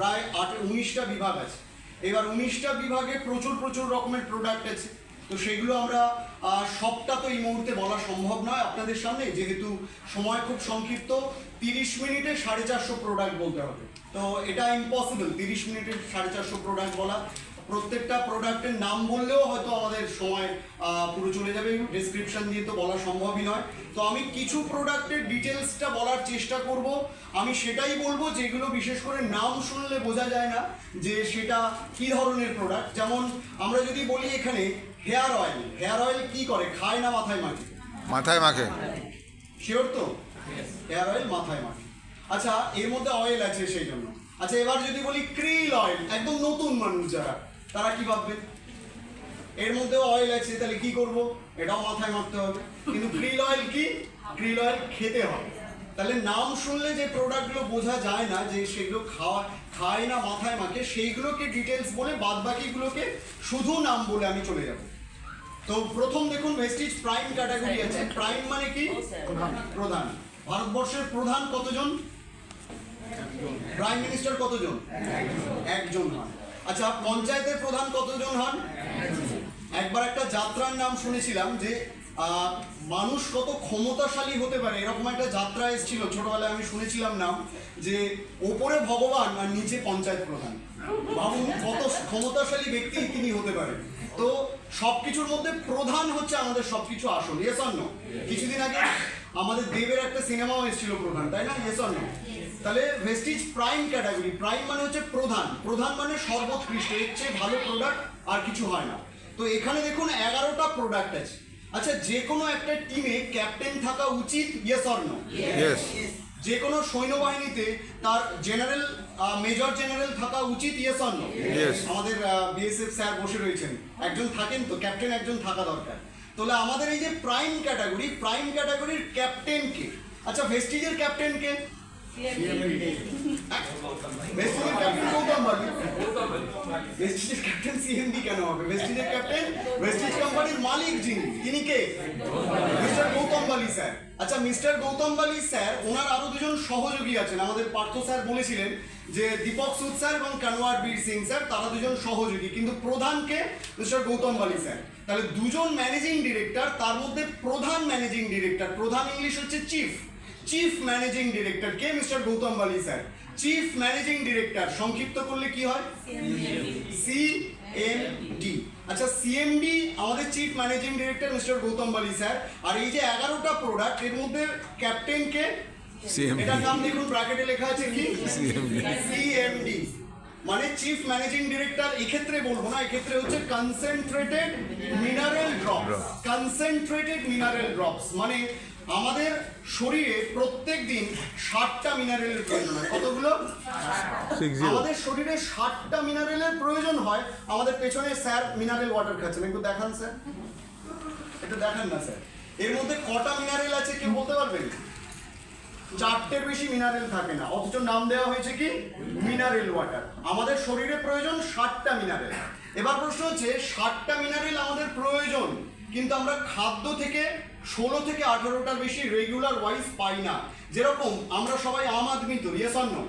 প্রায় 19টা বিভাগ আছে। এবার 19টা বিভাগে প্রচুর রকমের প্রোডাক্ট আছে। তো সেগুলো আমরা সবটা তো এই মুহূর্তে বলা সম্ভব নয় আপনাদের সামনে, যেহেতু সময় খুব সংক্ষিপ্ত। 30 মিনিটে 450 প্রোডাক্ট বলতে হবে, তো এটা ইম্পসিবল 30 মিনিটে 450 প্রোডাক্ট বলা। প্রত্যেকটা প্রোডাক্টের নাম বললেও হয়তো আমাদের সময় পুরো চলে যাবে, ডেসক্রিপশন দিয়ে তো বলা সম্ভবই নয়। তো আমি কিছু প্রোডাক্টের ডিটেলসটা বলার চেষ্টা করব। আমি সেটাই বলবো যেগুলো বিশেষ করে নাম শুনলে বোঝা যায় না যে সেটা কী ধরনের প্রোডাক্ট। যেমন আমরা যদি বলি এখানে হেয়ার অয়েল কি করে, খায় না মাথায় মাখে? মাথায় মাখে। শিওর তো? হেয়ার অয়েল মাথায় মাখে। আচ্ছা, এর মধ্যে অয়েল আছে সেই জন্য। আচ্ছা, এবার যদি বলি ক্রিল অয়েল, একদম নতুন মানুষ যারা, তারা কি ভাববে? এর মধ্যেও অয়েল আছে, তাহলে কি করব? এটাও মাথায় মাখতে হবে। কিন্তু ক্রিল অয়েল কি? ক্রিল অয়েল খেতে হবে। তাহলে নাম শুনলে যে প্রোডাক্টগুলো বোঝা যায় না যে সেগুলো খায় না মাথায় মাখে, সেইগুলোকে ডিটেলস বলে বাদ বাকিগুলোকে শুধু নাম বলে আমি চলে যাব। তো প্রথম দেখুন, ভেস্টিজ প্রাইম ক্যাটাগরি আছে। প্রাইম মানে কি? প্রধান। ভারতবর্ষের প্রধান কতজন? প্রাইম মিনিস্টার কতজন? একজন হন। আচ্ছা, পঞ্চায়েতের প্রধান কতজন হন? একবার একটা যাত্রার নাম শুনেছিলাম যে মানুষ কত ক্ষমতাশালী হতে পারে, এরকম একটা যাত্রা এসেছিল ছোটবেলায়, আমি শুনেছিলাম নাম, যে ওপরে ভগবান আর নিচে পঞ্চায়েত প্রধান। ভাবুন কত ক্ষমতাশালী ব্যক্তি তিনি হতে পারেন। তো সবকিছুর মধ্যে প্রধান হচ্ছে আমাদের সবকিছু আসল। Yes or no? কিছুদিন আগে আমাদের দেবের একটা সিনেমাও এসেছিল প্রধান, তাই না? Yes or no? তাহলে ভেস্টিজ প্রাইম ক্যাটাগরি। প্রাইম মানে হচ্ছে প্রধান, প্রধান মানে সর্বোৎকৃষ্ট, এর চেয়ে ভালো প্রোডাক্ট আর কিছু হয় না। তো এখানে দেখুন 11টা প্রোডাক্ট আছে। আচ্ছা, যে কোনো একটা টিমে ক্যাপ্টেন থাকা উচিত? Yes or no? ইয়েস। যে কোনো সৈন্যবাহিনীতে তার জেনারেল, মেজর জেনারেল থাকা উচিত? Yes or no? ইয়েস। আমাদের বিএসএফ স্যার বসে রয়েছেন, একজন থাকেন তো, ক্যাপ্টেন একজন থাকা দরকার। তাহলে আমাদের এই যে প্রাইম ক্যাটাগরির ক্যাপ্টেন কে? আচ্ছা, ভেস্টিজের ক্যাপ্টেন কে? ভেস্টিজের ক্যাপ্টেন গৌতম বালি। ভেস্টিজের ক্যাপ্টেন সিএমডি কেন হবে? ভেস্টিজের ক্যাপ্টেন ভেস্টিজ কোম্পানির মালিক যিনি, তিনি কে? মিস্টার গৌতম বালি স্যার। আচ্ছা, মিস্টার গৌতম বালি স্যার, ওনার আরো দুজন সহযোগী আছেন। আমাদের পার্থ স্যার বলেছিলেন যে দীপক সুদ স্যার এবং কানওয়ার বীর সিং স্যার, তারা দুজন সহযোগী, কিন্তু প্রধানকে মিস্টার গৌতম বালি স্যার। তাহলে দুজন ম্যানেজিং ডিরেক্টর, তার মধ্যে প্রধান ম্যানেজিং ডিরেক্টর, প্রধান ইংলিশ হচ্ছে চিফ ম্যানেজিং ডিরেক্টর কে? মিস্টার গৌতম বালি স্যার। চিফ ম্যানেজিং ডিরেক্টর সংক্ষিপ্ত করলে কি হয়? সিএমডি। আচ্ছা, সিএমডি আমাদের chief managing director mister Gautam বালি স্যার। আর এই যে 11টা প্রোডাক্ট, এর মধ্যে ক্যাপ্টেন কে? এটার নাম দেখুন, ব্র্যাকেটে লেখা আছে কি? সিএমডি মানে চিফ ম্যানেজিং ডিরেক্টর। এক্ষেত্রে বলবো না, এক্ষেত্রে হচ্ছে concentrated mineral drops. Concentrated mineral drops মানে আমাদের শরীরে প্রত্যেক দিন 60টা মিনারেলের প্রয়োজন হয়। কতগুলো? আমাদের শরীরে 60টা মিনারেলের প্রয়োজন হয়। আমাদের পেছনে স্যার মিনারেল ওয়াটার খাচ্ছেন, একটু দেখান স্যার, একটু দেখান না স্যার। এর মধ্যে কটা মিনারেল আছে কেউ বলতে পারবেন? 4টের বেশি মিনারেল থাকে না, অথচ নাম দেওয়া হয়েছে কি? Mineral water. আমাদের শরীরে প্রয়োজন 60টা মিনারেল। এবার প্রশ্ন হচ্ছে, 60টা মিনারেল আমাদের প্রয়োজন, কিন্তু আমরা খাদ্য থেকে 16 থেকে 18টার বেশি রেগুলার ওয়াইজ পাই না। যেরকম আমরা সবাই আম আদমি তো, ইয়েস অর নো?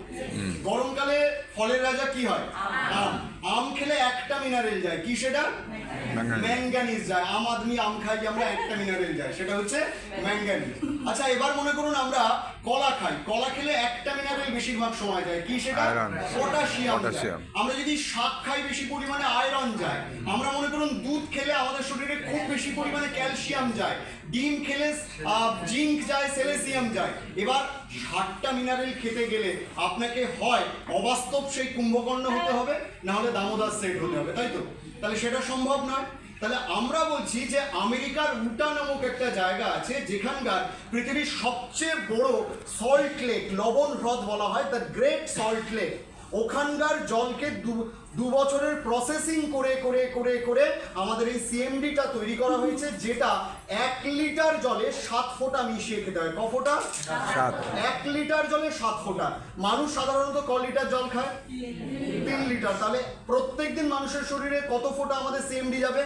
গরমকালে ফলের রাজা কি হয়? আম। আম খেলে একটা মিনারেল যায়, কি সেটা? ম্যাঙ্গানিজ যায়। আম আদমি আম খাই, আমরা একটা মিনারেল যায়, সেটা হচ্ছে ম্যাঙ্গানিজ। আচ্ছা, এবার মনে করুন আমরা কলা খাই, কলা খেলে একটা মিনারেল বেশিরভাগ সময় যায়, কি সেটা? পটাশিয়াম। আমরা যদি শাক খাই বেশি পরিমাণে আয়রন যায়। আমরা মনে করুন দুধ খেলে আমাদের শরীরে খুব বেশি পরিমাণে ক্যালসিয়াম যায়। ডিম খেলে জিঙ্ক যায়, সেলেসিয়াম যায়। এবার 60টা মিনারেল খেতে গেলে আপনাকে হয় অবাস্তব সেই কুম্ভকর্ণ হতে হবে, না হলে দামোদর সেট হতে হবে, তাই তো? তাহলে সেটা সম্ভব নয়। তাহলে আমরা বলছি যে আমেরিকার উটা নামক একটা জায়গা আছে, যেখানকার পৃথিবীর সবচেয়ে বড় সল্ট লেক, লবণ হ্রদ বলা হয়, দ্য গ্রেট সল্ট লেক। ওখানকার জলকে 2 বছরের প্রসেসিং করে করে করে করে আমাদের এই সিএমডিটা তৈরি করা হয়েছে, যেটা 1 লিটার জলে 7 ফোঁটা মিশিয়ে খেতে হয়। ক ফোঁটা? 1 লিটার জলে 7 ফোঁটা। মানুষ সাধারণত ক লিটার জল খায়? 3 লিটার। তাহলে প্রত্যেকদিন মানুষের শরীরে কত ফোঁটা আমাদের সিএমডি যাবে?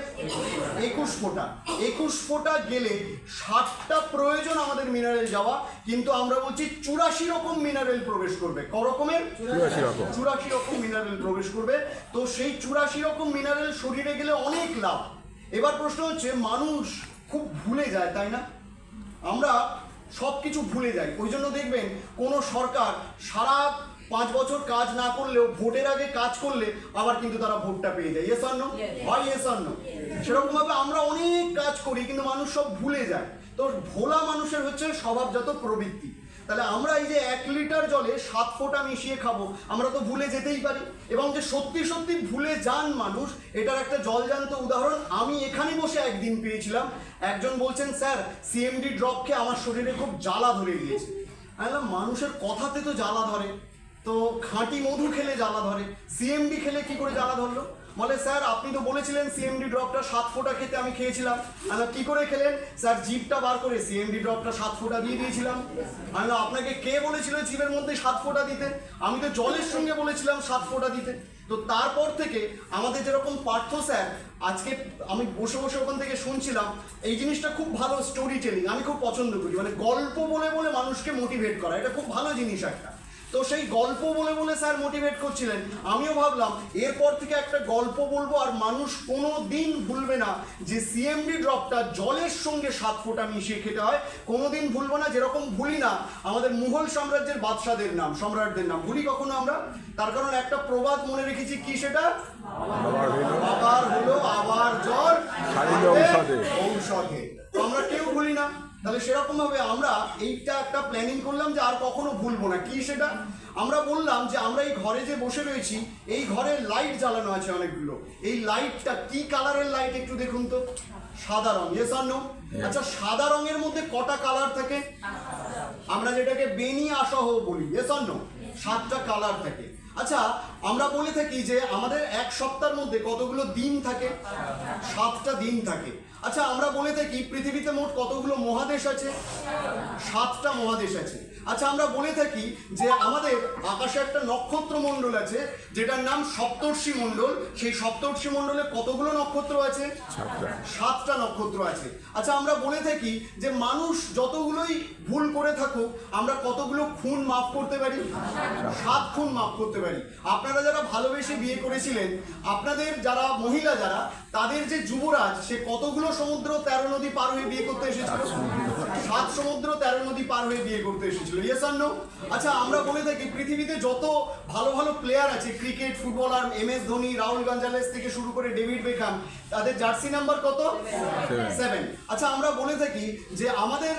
21 ফোঁটা। 21 ফোঁটা গেলে 60টা প্রয়োজন আমাদের মিনারেল যাওয়া, কিন্তু আমরা বলছি 84 রকম মিনারেল প্রবেশ করবে। ক রকমের? 84 রকম মিনারেল প্রবেশ করবে। তো সেই 84 রকম মিনারেল শরীরে গেলে অনেক লাভ। এবার প্রশ্ন হচ্ছে, মানুষ খুব ভুলে যায়, তাই না? আমরা সব কিছু ভুলে যাই। ওই জন্য দেখবেন কোনো সরকার সারা 5 বছর কাজ না করলেও ভোটের আগে কাজ করলে আবার কিন্তু তারা ভোটটা পেয়ে যায়। Yes or no? হয় ইয়েস অর নো? সেরকম ভাবে আমরা অনেক কাজ করি কিন্তু মানুষ সব ভুলে যায়। তো ভোলা মানুষের হচ্ছে স্বভাবজাত প্রবৃত্তি। তাহলে আমরা এই যে 1 লিটার জলে 7 ফোঁটা মিশিয়ে খাবো, আমরা তো ভুলে যেতেই পারি। এবং যে সত্যি সত্যি ভুলে যান মানুষ, এটার একটা জলজান্ত উদাহরণ আমি এখানে বসে একদিন পেয়েছিলাম। একজন বলছেন, স্যার সিএমডি ড্রপ খেয়ে আমার শরীরে খুব জ্বালা ধরে গিয়েছে। আমি বললাম, মানুষের কথাতে তো জ্বালা ধরে, তো খাঁটি মধু খেলে জ্বালা ধরে, সিএমডি খেলে কি করে জ্বালা ধরলো? বলে, স্যার আপনি তো বলেছিলেন সিএমডি ড্রপটা 7 ফোঁটা খেতে, আমি খেয়েছিলাম। আমি কি করে খেলেন? স্যার জিভটা বার করে সিএমডি ড্রপটা 7 ফোঁটা দিয়ে দিয়েছিলাম। আমি আপনাকে কে বলেছিল জিভের মধ্যে 7 ফোঁটা দিতে? আমি তো জলের সঙ্গে বলেছিলাম 7 ফোঁটা দিতে। তো তারপর থেকে আমাদের যেরকম পার্থ স্যার, আজকে আমি বসে বসে ওখান থেকে শুনছিলাম, এই জিনিসটা খুব ভালো স্টোরি টেলিং আমি খুব পছন্দ করি, মানে গল্প বলে বলে মানুষকে মোটিভেট করা, এটা খুব ভালো জিনিস একটা। তো সেই গল্প বলে বলে স্যার মোটিভেট করছিলেন, আমিও ভাবলাম এরপর থেকে একটা গল্প বলবো, আর মানুষ কোনো দিন ভুলবে না যে সিএমডি ড্রপটা জলের সঙ্গে 7 ফোঁটা মিশিয়ে খেতে হয়। কোনোদিন ভুলবো না, যেরকম ভুলি না আমাদের মুঘল সাম্রাজ্যের বাদশাদের নাম, সম্রাটদের নাম ভুলি কখনো আমরা। তার কারণ একটা প্রবাদ মনে রেখেছি, কি সেটা? আবার হলো আবার জ্বর ঔষধে। তো আমরা কেউ ভুলি না। তাহলে সেরকম ভাবে আমরা এইটা একটা প্ল্যানিং করলাম যে আর কখনো ভুলবো না। কি সেটা? আমরা বললাম যে আমরা এই ঘরে যে বসে রয়েছি, এই ঘরে লাইট জ্বালানো আছে অনেকগুলো। এই লাইটটা কি কালারের লাইট একটু দেখুন তো? সাদা রং। Yes or no? আচ্ছা, সাদা রঙের মধ্যে কটা কালার থাকে? আমরা যেটাকে বেনি আসহ বলি। Yes or no? 7টা কালার থাকে। আচ্ছা, আমরা বলে থাকি যে আমাদের এক সপ্তাহের মধ্যে কতগুলো দিন থাকে? 7টা দিন থাকে। আচ্ছা, আমরা বলে থাকি পৃথিবীতে মোট কতগুলো মহাদেশ আছে? 7টা মহাদেশ আছে। আচ্ছা, আমরা বলে থাকি যে আমাদের আকাশে একটা নক্ষত্র মণ্ডল আছে যেটার নাম সপ্তর্ষি মণ্ডল। সেই সপ্তর্ষি মণ্ডলে কতগুলো নক্ষত্র আছে? 7টা নক্ষত্র আছে। আচ্ছা, আমরা বলে থাকি যে মানুষ যতগুলোই ভুল করে থাকুক, আমরা কতগুলো খুন মাফ করতে পারি? 7 খুন মাফ করতে পারি। আপনারা যারা ভালোবেসে বিয়ে করেছিলেন, আপনাদের যারা মহিলা যারা, তাদের যে যুবরাজ, সে কতগুলো সমুদ্র 13 নদী পার হয়ে বিয়ে করতে এসেছিল? 7 সমুদ্র 13 নদী পার হয়ে বিয়ে করতে এসেছিল। Yes or no? আচ্ছা, আমরা বলে থাকি পৃথিবীতে যত ভালো ভালো প্লেয়ার আছে, cricket, footballer, MS Dhoni, Rahul Gonzalez থেকে শুরু করে ডেভিড বেকহাম, তাদের জার্সি নাম্বার কত? 7। আচ্ছা, আমরা বলে থাকি যে আমাদের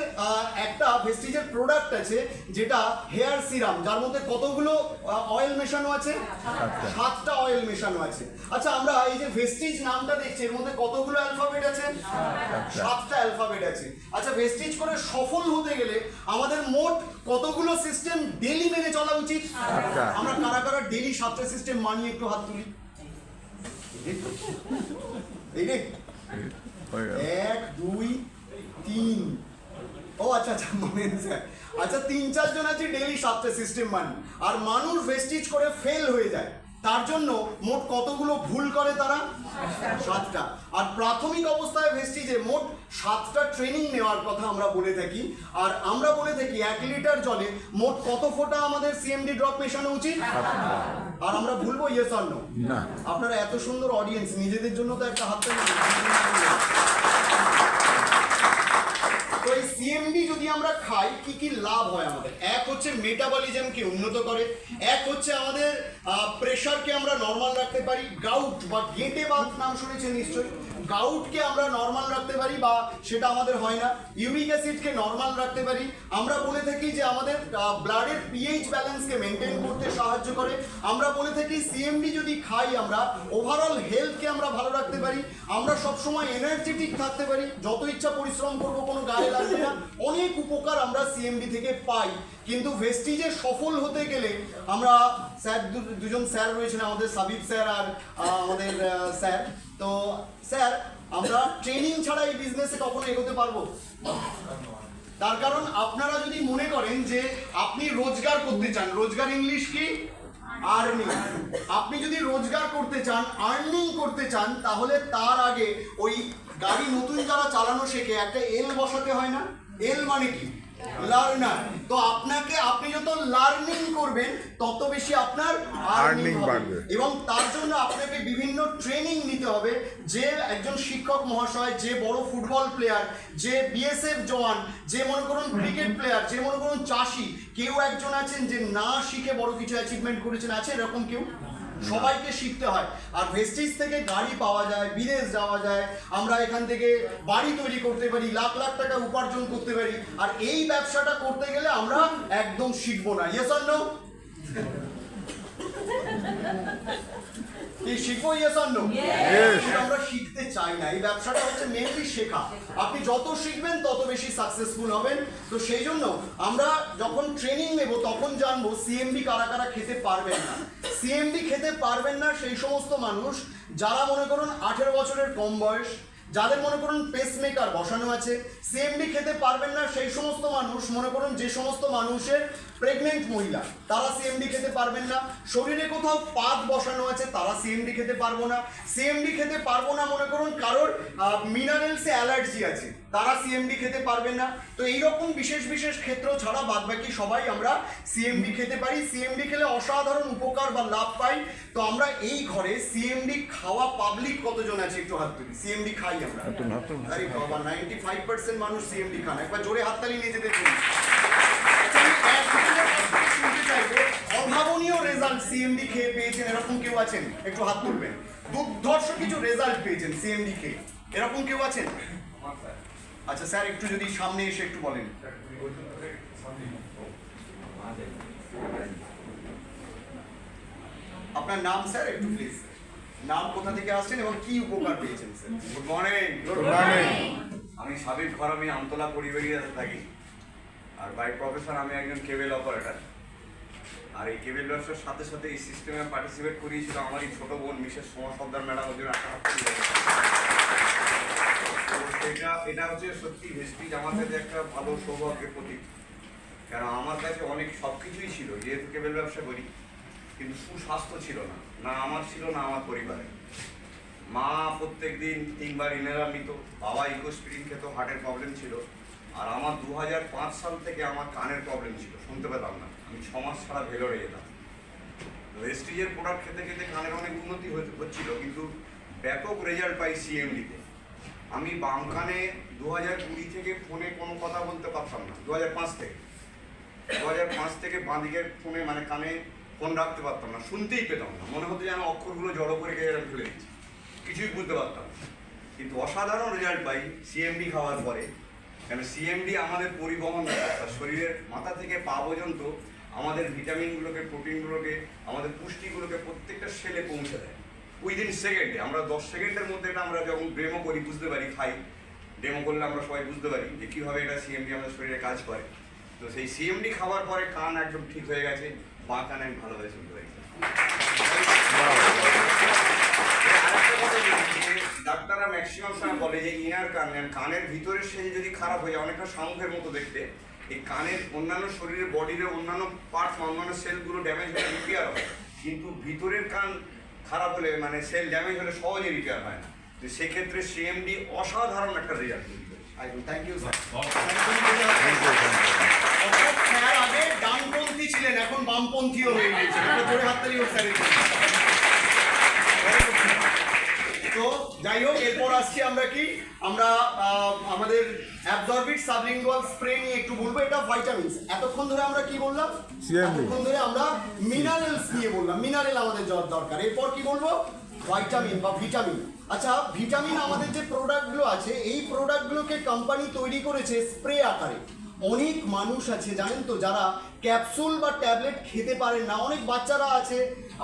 একটা ভেস্টিজের প্রোডাক্ট আছে যেটা হেয়ার সিরাম, যার মধ্যে কতগুলো অয়েল মেশানো আছে? 7টা অয়েল মেশানো আছে। আচ্ছা, আমরা এই যে ভেস্টিজ নামটা দেখছি, এর মধ্যে কতগুলো অ্যালফাবেট আছে? 7টা অ্যালফাবেট আছে। আচ্ছা, ভেস্টিজ করে সফল হতে গেলে আমাদের মোট কতগুলো সিস্টেম ডেলি মেনে চলা উচিত? আমরা কারা কারা ডেলি 7টা সিস্টেম মানি? একটু হাত তুলি। এই রে, 1 2 3। ও আচ্ছা আচ্ছা, মনে স্যার। আচ্ছা, 3-4 জন আছে ডেলি 7টা সিস্টেম মানি, আর মানুষ ভেস্টিজ করে ফেল হয়ে যায়। তার জন্য মোট কতগুলো ভুল করে তারা? 7টা। আর প্রাথমিক অবস্থায় ভেস্টিজে মোট 7টা ট্রেনিং নেওয়ার কথা আমরা বলে থাকি। আর আমরা বলে থাকি 1 লিটার জলে মোট কত ফোঁটা আমাদের সিএমডি ড্রপ মেশানো উচিত? আর আমরা ভুলবো? Yes or no? না। আপনারা এত সুন্দর অডিয়েন্স, নিজেদের জন্য তো একটা হাততালি। তো এই সিএমডি যদি আমরা খাই, কি কি লাভ হয় আমাদের? এক হচ্ছে মেটাবলিজমকে উন্নত করে, এক হচ্ছে আমাদের প্রেশারকে আমরা নর্মাল রাখতে পারি। গাউট বা গেঁটে বাত নাম শুনেছেন নিশ্চয়ই। গাউটকে আমরা নর্মাল রাখতে পারি, বা সেটা আমাদের হয় না। ইউরিক অ্যাসিডকে নর্মাল রাখতে পারি। আমরা বলে থাকি যে আমাদের ব্লাডের পিএইচ ব্যালেন্সকে মেনটেন করতে সাহায্য করে। আমরা বলে থাকি সিএমডি যদি খাই আমরা ওভারঅল হেলথকে আমরা ভালো রাখতে পারি। আমরা সবসময় এনার্জেটিক থাকতে পারি, যত ইচ্ছা পরিশ্রম করব কোনো গায়ে লাগবে না। অনেক উপকার আমরা সিএমডি থেকে পাই। কিন্তু ভেস্টিজে সফল হতে গেলে আমরা স্যার, দুজন স্যার রয়েছেন আমাদের, সাবিব স্যার আর আমাদের স্যার। তো স্যার, আমরা ট্রেনিং ছাড়া এই বিজনেসে কখনো এগোতে পারবো? তার কারণ আপনারা যদি মনে করেন যে আপনি রোজগার করতে চান, রোজগার ইংলিশ কি? আর্নিং। আপনি যদি রোজগার করতে চান, আর্নিং করতে চান, তাহলে তার আগে ওই গাড়ি নতুন যারা চালানো শেখে একটা এল বসাতে হয় না? এল মানে কি? লার্নার। তো আপনি যত লার্নিং করবেন তত বেশি আপনার আর্নিং বাড়বে, এবং তার জন্য আপনাকে বিভিন্ন ট্রেনিং নিতে হবে। যে একজন শিক্ষক মহাশয়, যে বড় ফুটবল প্লেয়ার, যে বিএসএফ জওয়ান, যে মনে করুন ক্রিকেট প্লেয়ার, যে মনে করুন চাষি, কেউ একজন আছেন যে না শিখে বড় কিছু অ্যাচিভমেন্ট করেছেন? আছে এরকম কেউ? সবাইকে শিখতে হয়। আর ভেস্টিজ থেকে গাড়ি পাওয়া যায়, বিদেশ যাওয়া যায়, আমরা এখান থেকে বাড়ি তৈরি করতে পারি, লাখ লাখ টাকা উপার্জন করতে পারি। আর এই ব্যবসাটা করতে গেলে আমরা একদম শিখবো না। Yes or no? কি শিখবো? Yes or no? আমরা শিখতে চাই না। এই ব্যবসাটা হচ্ছে মেনলি শেখা। আপনি যত শিখবেন তত বেশি সাকসেসফুল হবেন। তো সেই জন্য আমরা যখন ট্রেনিং নেব তখন জানবো সিএমডি কারা কারা খেতে পারবেন না। সিএমডি খেতে পারবেন না সেই সমস্ত মানুষ যারা মনে করুন 18 বছরের কম বয়স, যাদের মনে করুন পেসমেকার বসানো আছে। সিএমডি খেতে পারবেন না সেই সমস্ত মানুষ, মনে করুন যে সমস্ত মানুষের প্রেগনেন্ট মহিলা, তারা সিএমডি খেতে পারবেন না। শরীরে কোথাও পাত বসানো আছে, তারা সিএমডি খেতে পারবো না। সিএমডি খেতে পারবো না মনে করুন কারোর মিনারেলসে অ্যালার্জি আছে, তারা সিএমডি খেতে পারবেন না। তো এইরকম বিশেষ বিশেষ ক্ষেত্র ছাড়া বাদবাকি সবাই আমরা সিএমডি খেতে পারি। সিএমডি খেলে অসাধারণ উপকার বা লাভ পাই। তো আমরা এই ঘরে সিএমডি খাওয়া পাবলিক কতজন আছে একটু হাত তুলি। সিএমডি খাই আমরা? আরে বাবা, 95% মানুষ সিএমডি খান। একবার জোরে হাততালি নিয়ে যেতে চাই। অভাবনীয় রেজাল্ট সিএমডি খেয়ে পেয়েছেন এরকম কেউ আছেন? একটু হাত তুলবেন। দুর্ধর্ষ কিছু রেজাল্ট পেয়েছেন সিএমডি খেয়ে, এরকম কেউ আছেন? আচ্ছা স্যার, একটু যদি সামনে এসে একটু বলেন। আপনার নাম স্যার একটু প্লিজ, নাম, কোথা থেকে আসছেন এবং কি উপকার পেয়েছেন sir? Good morning. Good morning. আমি সাবিব খরামি, আমতলা পরিবেরিয়াতে থাকি। আর বাই প্রফেশন আমি একজন কেবল অপারেটর। আর এই কেবল ব্যবসার সাথে সাথে এই সিস্টেমে পার্টিসিপেট করিয়েছিল আমারই ছোট বোন মিসেস সোমা সর্দার ম্যাডাম। ওদের এটা হচ্ছে সত্যি ভেস্টিজ আমার কাছে একটা ভালো সৌভাগ্যের প্রতীক। কারণ আমার কাছে অনেক সব কিছুই ছিল, যেহেতু কেবল ব্যবসা করি, কিন্তু সুস্বাস্থ্য ছিল না, না আমার ছিল না আমার পরিবারে। মা প্রত্যেক দিন 3 বার ইনহেলার নিত, বাবা ইকোস্পিরিন খেত, হার্টের প্রবলেম ছিল। আর আমার 2005 সাল থেকে আমার কানের প্রবলেম ছিল, শুনতে পেতাম না। আমি 6 মাস ছাড়া ভেলোরে যেতাম। ভেস্টিজের প্রোডাক্ট খেতে খেতে কানের অনেক উন্নতি হচ্ছিল, কিন্তু ব্যাপক রেজাল্ট পাই সিএমডিতে। আমি বাম কানে 2020 থেকে ফোনে কোনো কথা বলতে পারতাম না। 2005 থেকে বাঁ দিকের ফোনে মানে কানে ফোন রাখতে পারতাম না, শুনতেই পেতাম না। মনে হতো যেন অক্ষরগুলো জড়ো করে গিয়ে ফেলে দিচ্ছি, কিছুই বুঝতে পারতাম না। কিন্তু অসাধারণ রেজাল্ট পাই সিএমডি খাওয়ার পরে। কেন সিএমডি আমাদের পরিবহন ব্যবস্থা, শরীরের মাথা থেকে পা পর্যন্ত আমাদের ভিটামিনগুলোকে, প্রোটিনগুলোকে, আমাদের পুষ্টিগুলোকে প্রত্যেকটা সেলে পৌঁছে দেয় উইদিন সেকেন্ডে। আমরা 10 সেকেন্ডের মধ্যে এটা আমরা যখন ডেমো করি বুঝতে পারি, খাই ডেমো করলে আমরা সবাই বুঝতে পারি যে কীভাবে এটা সিএমডি আমাদের শরীরে কাজ করে। তো সেই সিএমডি খাওয়ার পরে কান একদম ঠিক হয়ে গেছে, বাঁ কানে আমি ভালোভাবে শুনতে পারি। ডাক্তাররা ম্যাক্সিমাম সময় বলে যে ইনার কানের ভিতরের সেল যদি খারাপ হয়ে যায়, অনেকটা শামুকের মতো দেখতে, এই কানের অন্যান্য শরীরের বডির অন্যান্য পার্টস, অন্যান্য সেলগুলো ড্যামেজ হলে রিপেয়ার হয়, কিন্তু ভিতরের কান খারাপ হলে মানে সেল ড্যামেজ হলে সহজে রিপেয়ার হয় না। তো সেক্ষেত্রে সিএমডি অসাধারণ একটা রেজাল্ট তৈরি করে। Thank you sir. স্যার আগে ডানপন্থী ছিলেন, এখন বামপন্থীও হয়ে গিয়েছেন। জোরে হাততালি হোক স্যারের। তো যাই হোক, এরপর আসছি আমরা কি, আমরা আমাদের অ্যাবজর্বিট সাবলিঙ্গুয়াল স্প্রে নিয়ে একটু বলবো। এটা ভাইটামিনস। এতক্ষণ ধরে আমরা কি বললাম? এতক্ষণ ধরে আমরা মিনারেলস নিয়ে বললাম, মিনারেল আমাদের দরকার। এরপর কি বলবো? ভাইটামিন বা ভিটামিন। আচ্ছা, ভিটামিন আমাদের যে প্রোডাক্টগুলো আছে এই প্রোডাক্টগুলোকে কোম্পানি তৈরি করেছে স্প্রে আকারে। অনেক মানুষ আছে জানেন তো যারা ক্যাপসুল বা ট্যাবলেট খেতে পারেন না। অনেক বাচ্চারা আছে,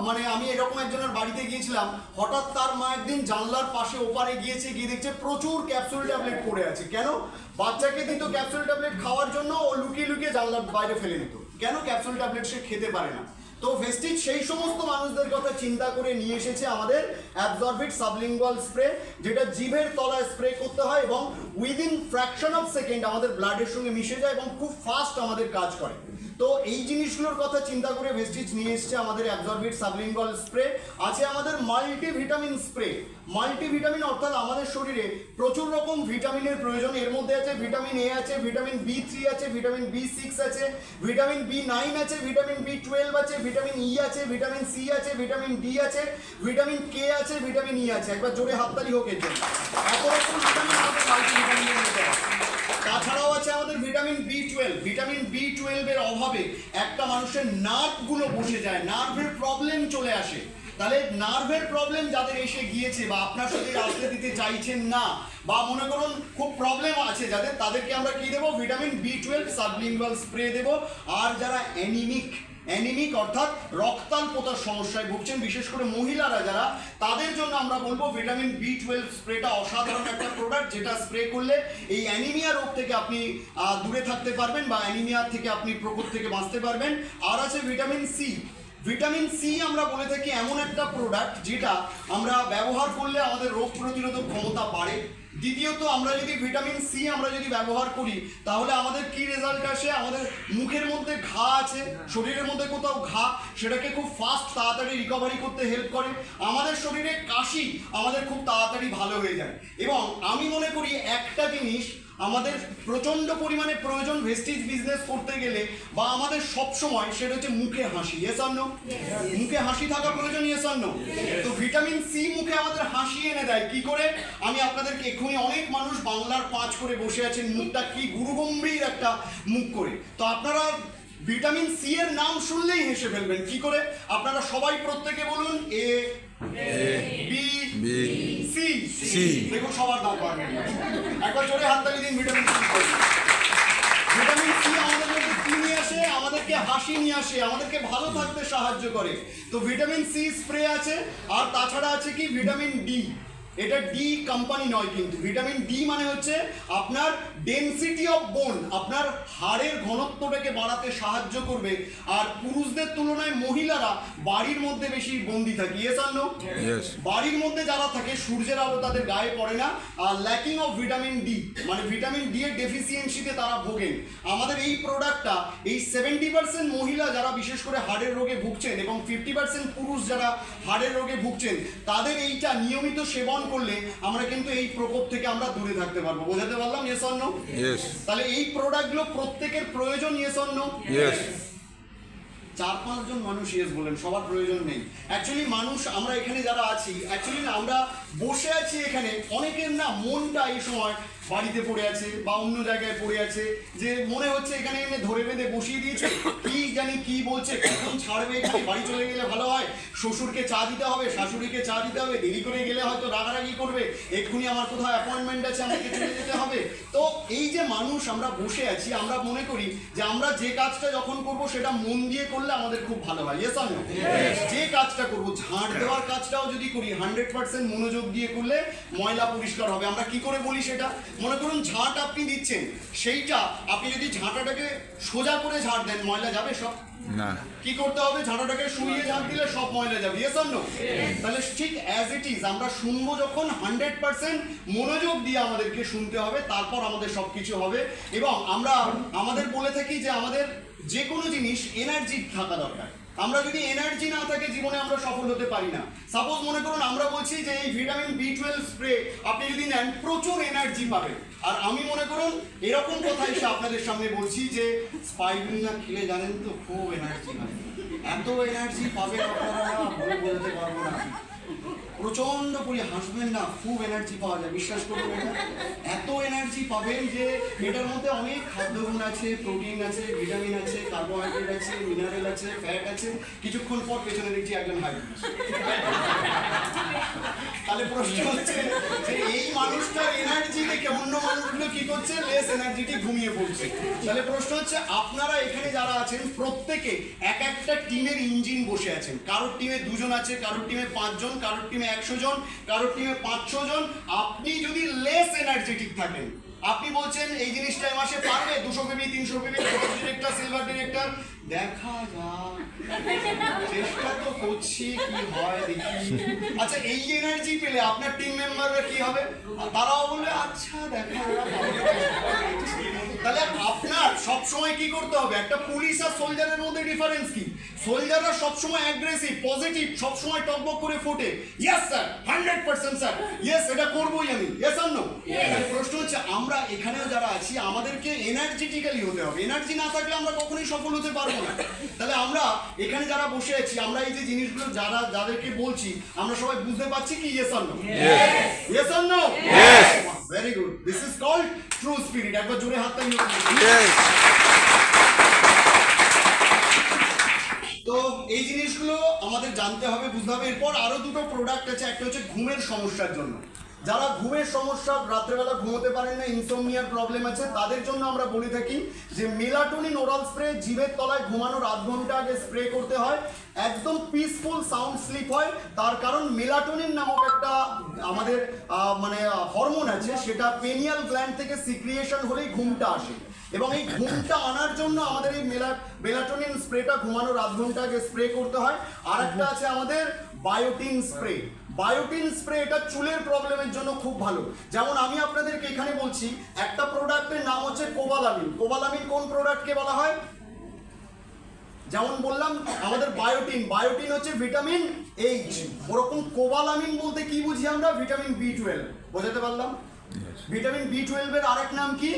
মানে আমি এরকম একজনের বাড়িতে গিয়েছিলাম, হঠাৎ তার মা একদিন জানলার পাশে ওপারে গিয়েছে, গিয়ে দেখছে প্রচুর ক্যাপসুল ট্যাবলেট পড়ে আছে। কেন? বাচ্চাকে দিত ক্যাপসুল ট্যাবলেট খাওয়ার জন্য, ও লুকিয়ে লুকিয়ে জানলার বাইরে ফেলে নিত। কেন? ক্যাপসুল ট্যাবলেট সে খেতে পারে না। তো ভেস্টিজ সেই সমস্ত মানুষদের কথা চিন্তা করে নিয়ে এসেছে আমাদের অ্যাবজর্বিট সাবলিঙ্গুয়াল স্প্রে, যেটা জিভের তলায় স্প্রে করতে হয় এবং উইদিন ফ্র্যাকশন অফ সেকেন্ড আমাদের ব্লাডের সঙ্গে মিশে যায় এবং খুব ফাস্ট আমাদের কাজ করে। তো এই জিনিসগুলোর কথা চিন্তা করে ভেস্টিজ নিয়ে এসেছে আমাদের অ্যাবজর্বিট সাবলিঙ্গুয়াল স্প্রে। আছে আমাদের মাল্টিভিটামিন স্প্রে। মাল্টিভিটামিন অর্থাৎ আমাদের শরীরে প্রচুর রকম ভিটামিনের প্রয়োজন। এর মধ্যে আছে ভিটামিন এ আছে, ভিটামিন B3 আছে, ভিটামিন B6 আছে, ভিটামিন B9 আছে, ভিটামিন B12 আছে, ভিটামিন ই আছে, ভিটামিন সি আছে, ভিটামিন ডি আছে, ভিটামিন কে আছে, ভিটামিন ই আছে। একবার জোরে হাততালি হোক এর জন্য। এত রকম ভিটামিন আমাদের মাল্টিভিটামিনের মধ্যে আছে। তাছাড়াও আছে আমাদের ভিটামিন B12। ভিটামিন B12 এর অভাবে একটা মানুষের নার্ভগুলো বসে যায়, নার্ভের প্রবলেম চলে আসে। তাহলে নার্ভের প্রবলেম যাদের এসে গিয়েছে বা আপনার শরীরে আসতে দিতে চাইছেন না, বা মনে করুন খুব প্রবলেম আছে যাদের, তাদেরকে আমরা কি দেবো? ভিটামিন B12 সাবলিঙ্গুয়াল স্প্রে দেবো। আর যারা অ্যানিমিক অর্থাৎ রক্তাল্পতার সমস্যায় ভুগছেন, বিশেষ করে মহিলারা যারা, তাদের জন্য আমরা বলবো ভিটামিন B12 স্প্রেটা অসাধারণ একটা প্রোডাক্ট, যেটা স্প্রে করলে এই অ্যানিমিয়া রোগ থেকে আপনি দূরে থাকতে পারবেন বা অ্যানিমিয়া থেকে আপনি প্রকোপ থেকে বাঁচতে পারবেন। আর আছে ভিটামিন সি। ভিটামিন সি আমরা বলে থাকি এমন একটা প্রোডাক্ট যেটা আমরা ব্যবহার করলে আমাদের রোগ প্রতিরোধক ক্ষমতা বাড়ে। দ্বিতীয়ত আমরা যদি ভিটামিন সি আমরা যদি ব্যবহার করি তাহলে আমাদের কি রেজাল্ট আসে? আমাদের মুখের মধ্যে ঘা আছে, শরীরের মধ্যে কোথাও ঘা, সেটাকে খুব ফাস্ট তাড়াতাড়ি রিকভারি করতে হেল্প করে। আমাদের শরীরে কাশি আমাদের খুব তাড়াতাড়ি ভালো হয়ে যায়। এবং আমি মনে করি একটা জিনিস আমাদের প্রচন্ড পরিমাণে প্রয়োজন ভেস্টিজ বিজনেস করতে গেলে বা আমাদের সব সময়, সেটা হচ্ছে মুখে হাসি। Yes or no? মুখে হাসি থাকা প্রয়োজন। Yes or no? তো ভিটামিন সি মুখে আমাদের হাসি এনে দেয়। কি করে? আমি আপনাদেরকে এক্ষুনি, অনেক মানুষ বাংলার 5 করে বসে আছেন, মুখটা কি গুরুগম্ভীর একটা মুখ করে। তো আপনারা ভিটামিন সি এর নাম শুনলেই হেসে ফেলবেন। কি করে? আপনারা সবাই প্রত্যেকে বলুন এ বি সি। দেখুন সবার দাম বাড়বে। একবার জোরে হাততালি দিন ভিটামিন সি। ভিটামিন সি আমাদের মধ্যে কি নিয়ে আসে? আমাদেরকে হাসি নিয়ে আসে, আমাদেরকে ভালো থাকতে সাহায্য করে। তো ভিটামিন সি স্প্রে আছে। আর তাছাড়া আছে কি? Vitamin D. এটা ডি কোম্পানি নয় কিন্তু। ভিটামিন ডি মানে হচ্ছে আপনার ডেনসিটি অফ বোন, আপনার হাড়ের ঘনত্বটাকে বাড়াতে সাহায্য করবে। আর পুরুষদের তুলনায় মহিলারা বাড়ির মধ্যে বেশি বন্দি থাকে। Yes or no? বাড়ির মধ্যে যারা থাকে সূর্যের আলো তাদের গায়ে পড়ে না। আর ল্যাকিং অফ ভিটামিন ডি মানে ভিটামিন ডি এর ডেফিসিয়েন্সিতে তারা ভোগেন। আমাদের এই প্রোডাক্টটা এই 70% মহিলা যারা বিশেষ করে হাড়ের রোগে ভুগছেন এবং 50% পুরুষ যারা হাড়ের রোগে ভুগছেন, তাদের এইটা নিয়মিত সেবন করলে আমরা কিন্তু এই প্রকোপ থেকে আমরা দূরে থাকতে পারবো। বোঝাতে পারলাম? Yes or no? তাহলে এই প্রোডাক্টগুলো প্রত্যেকের প্রয়োজন। Yes or no? 4-5 জন মানুষ ইয়েস বলেন, সবার প্রয়োজন নেই। অ্যাকচুয়ালি মানুষ আমরা এখানে যারা আছি, অ্যাকচুয়ালি না আমরা বসে আছি এখানে, অনেকের না মনটা এই সময় বাড়িতে পড়ে আছে বা অন্য জায়গায় পড়ে আছে, যে মনে হচ্ছে এখানে এনে ধরে বেঁধে বসিয়ে দিয়েছে, কি জানি কি বলছে, কখন ছাড়বে, এখানে বাড়ি চলে গেলে ভালো হয়, শ্বশুরকে চা দিতে হবে, শাশুড়িকে চা দিতে হবে, দেরি করে গেলে হয়তো রাগারাগি করবে, এক্ষুনি আমার কোথাও অ্যাপয়েন্টমেন্ট আছে, আমাকে চলে যেতে হবে। তো এই যে মানুষ আমরা বসে আছি, আমরা মনে করি যে আমরা যে কাজটা যখন করব সেটা মন দিয়ে করলে আমাদের খুব ভালো হয়। Yes or no? যে কাজটা করবো, ঝাঁট দেওয়ার কাজটাও যদি করি 100% মনোযোগ দিয়ে করলে ময়লা পরিষ্কার হবে। আমরা কি করে বলি সেটা? মনে করুন ঝাঁট আপনি দিচ্ছেন, সেইটা আপনি যদি ঝাঁটাটাকে সোজা করে ঝাঁট দেন, ময়লা যাবে সব? না। কি করতে হবে? ঝাঁটাটাকে শুইয়ে ঝাঁট দিলে সব ময়লা যাবে। Yes or no? তাহলে ঠিক অ্যাজ ইট ইজ আমরা শুনবো যখন 100% মনোযোগ দিয়ে আমাদেরকে শুনতে হবে, তারপর আমাদের সব কিছু হবে। এবং আমরা আমাদের বলে থাকি যে আমাদের যে কোনো জিনিস এনার্জি থাকা দরকার। আমরা যদি এনার্জি না থাকে জীবনে আমরা সফল হতে পারি না। সাপোজ মনে করুন আমরা বলছি যে এই ভিটামিন B12 স্প্রে আপনি যদি নেন প্রচুর এনার্জি পাবেন, আর আমি মনে করুন এরকম কথা এসে আপনাদের সামনে বলছি যে স্পাইরুলিনা খেলে জানেন তো খুব এনার্জি হয়, এত এনার্জি পাবেন আপনারা বলে বলতে পারবো না, প্রচন্ড করে হাসবেন না, খুব এনার্জি পাওয়া যায়, বিশ্বাস করবেন। এত এনার্জি এনার্জি পাবেন যে এটার মধ্যে অনেক খাদ্যগুণ আছে, প্রোটিন আছে, ভিটামিন আছে, কার্বোহাইড্রেট আছে, মিনারেল আছে, ফ্যাট আছে। কিছুক্ষণ পর পেছনে দেখছি একজন হাই। তাহলে প্রশ্ন হচ্ছে যে এই মানুষটার এনার্জি দেখে অন্য মানুষগুলো কি করছে, লেস এনার্জিটিক ঘুমিয়ে পড়ছে। তাহলে প্রশ্ন হচ্ছে আপনারা এখানে যারা আছেন প্রত্যেকে এক একটা টিমের ইঞ্জিন বসে আছেন। কারোর টিমে 2 জন আছে, কারোর টিমে 5 জন, কারোর টিমে 100 জন, কারোর টিমে 500 জন। আপনি যদি লেস এনার্জেটিক থাকেন, আপনি বলছেন এই জিনিসটা এই মাসে পারবে 200 কেবি 300 কেবি, ডিরেক্টর সিলভার ডিরেক্টর দেখা যাক, চেষ্টা তো করছি কি হয় দেখি। আচ্ছা এই এনার্জি পেলে আপনার টিম মেম্বাররা কি হবে? তারাও বলবে আচ্ছা দেখা যাক। তাহলে আপনার সবসময় কি করতে হবে? একটা পুলিশ আর সোলজারের মধ্যে ডিফারেন্স কি? সোলজাররা সবসময় অ্যাগ্রেসিভ, পজিটিভ, সবসময় টকবক করে ফোটে, ইয়েস স্যার 100% স্যার, ইয়েস এটা করবোই আমি, ইয়েস আর নো। প্রশ্ন হচ্ছে আমরা এখানেও যারা আছি আমাদেরকে এনার্জেটিক্যালি হতে হবে। এনার্জি না থাকলে আমরা কখনোই সফল হতে পারবো না। তাহলে আমরা এখানে যারা বসে আছি, আমরা এই যে জিনিসগুলো যাদেরকে বলছি, আমরা সবাই বুঝতে পারছি কি yes or no? Yes or no? Very good, this is called true spirit. একবার জোরে হাতটা নিয়ে তো এই জিনিসগুলো আমাদের জানতে হবে, বুঝতে হবে। এরপর আরো দুটো প্রোডাক্ট আছে। একটা হচ্ছে ঘুমের সমস্যার জন্য, যারা ঘুমের সমস্যা, রাত্রেবেলা ঘুমোতে পারেন না, ইনসোমনিয়ার প্রবলেম আছে, তাদের জন্য আমরা বলে থাকি যে মেলাটোনিন ওরাল স্প্রে জিভের তলায় ঘুমানোর আধ ঘন্টা আগে স্প্রে করতে হয়। একদম পিসফুল সাউন্ড স্লিপ হয়। তার কারণ মেলাটোনিন নামক একটা আমাদের মানে হরমোন আছে, সেটা পেনিয়াল গ্ল্যান্ড থেকে সিক্রিয়েশন হলেই ঘুমটা আসে। এবং এই ঘুমটা আনার জন্য আমাদের এই মেলাটোনিন স্প্রেটা ঘুমানোর আধ ঘন্টা আগে স্প্রে করতে হয়। আর একটা আছে আমাদের বায়োটিন স্প্রে। বায়োটিন স্প্রে এটা চুলের প্রবলেমের জন্য খুব ভালো। যেমন আমি আপনাদেরকে এখানে বলছি, একটা প্রোডাক্টের নাম হচ্ছে কোবালামিন। কোবালামিন কোন প্রোডাক্টকে বলা হয়? যেমন বললাম আমাদের বায়োটিন, বায়োটিন হচ্ছে ভিটামিন এইচ। ওরকম কোবালামিন বলতে কি বুঝি আমরা? Vitamin B12। বোঝাতে পারলাম? ভিটামিন B12 এর আরেক নাম কি?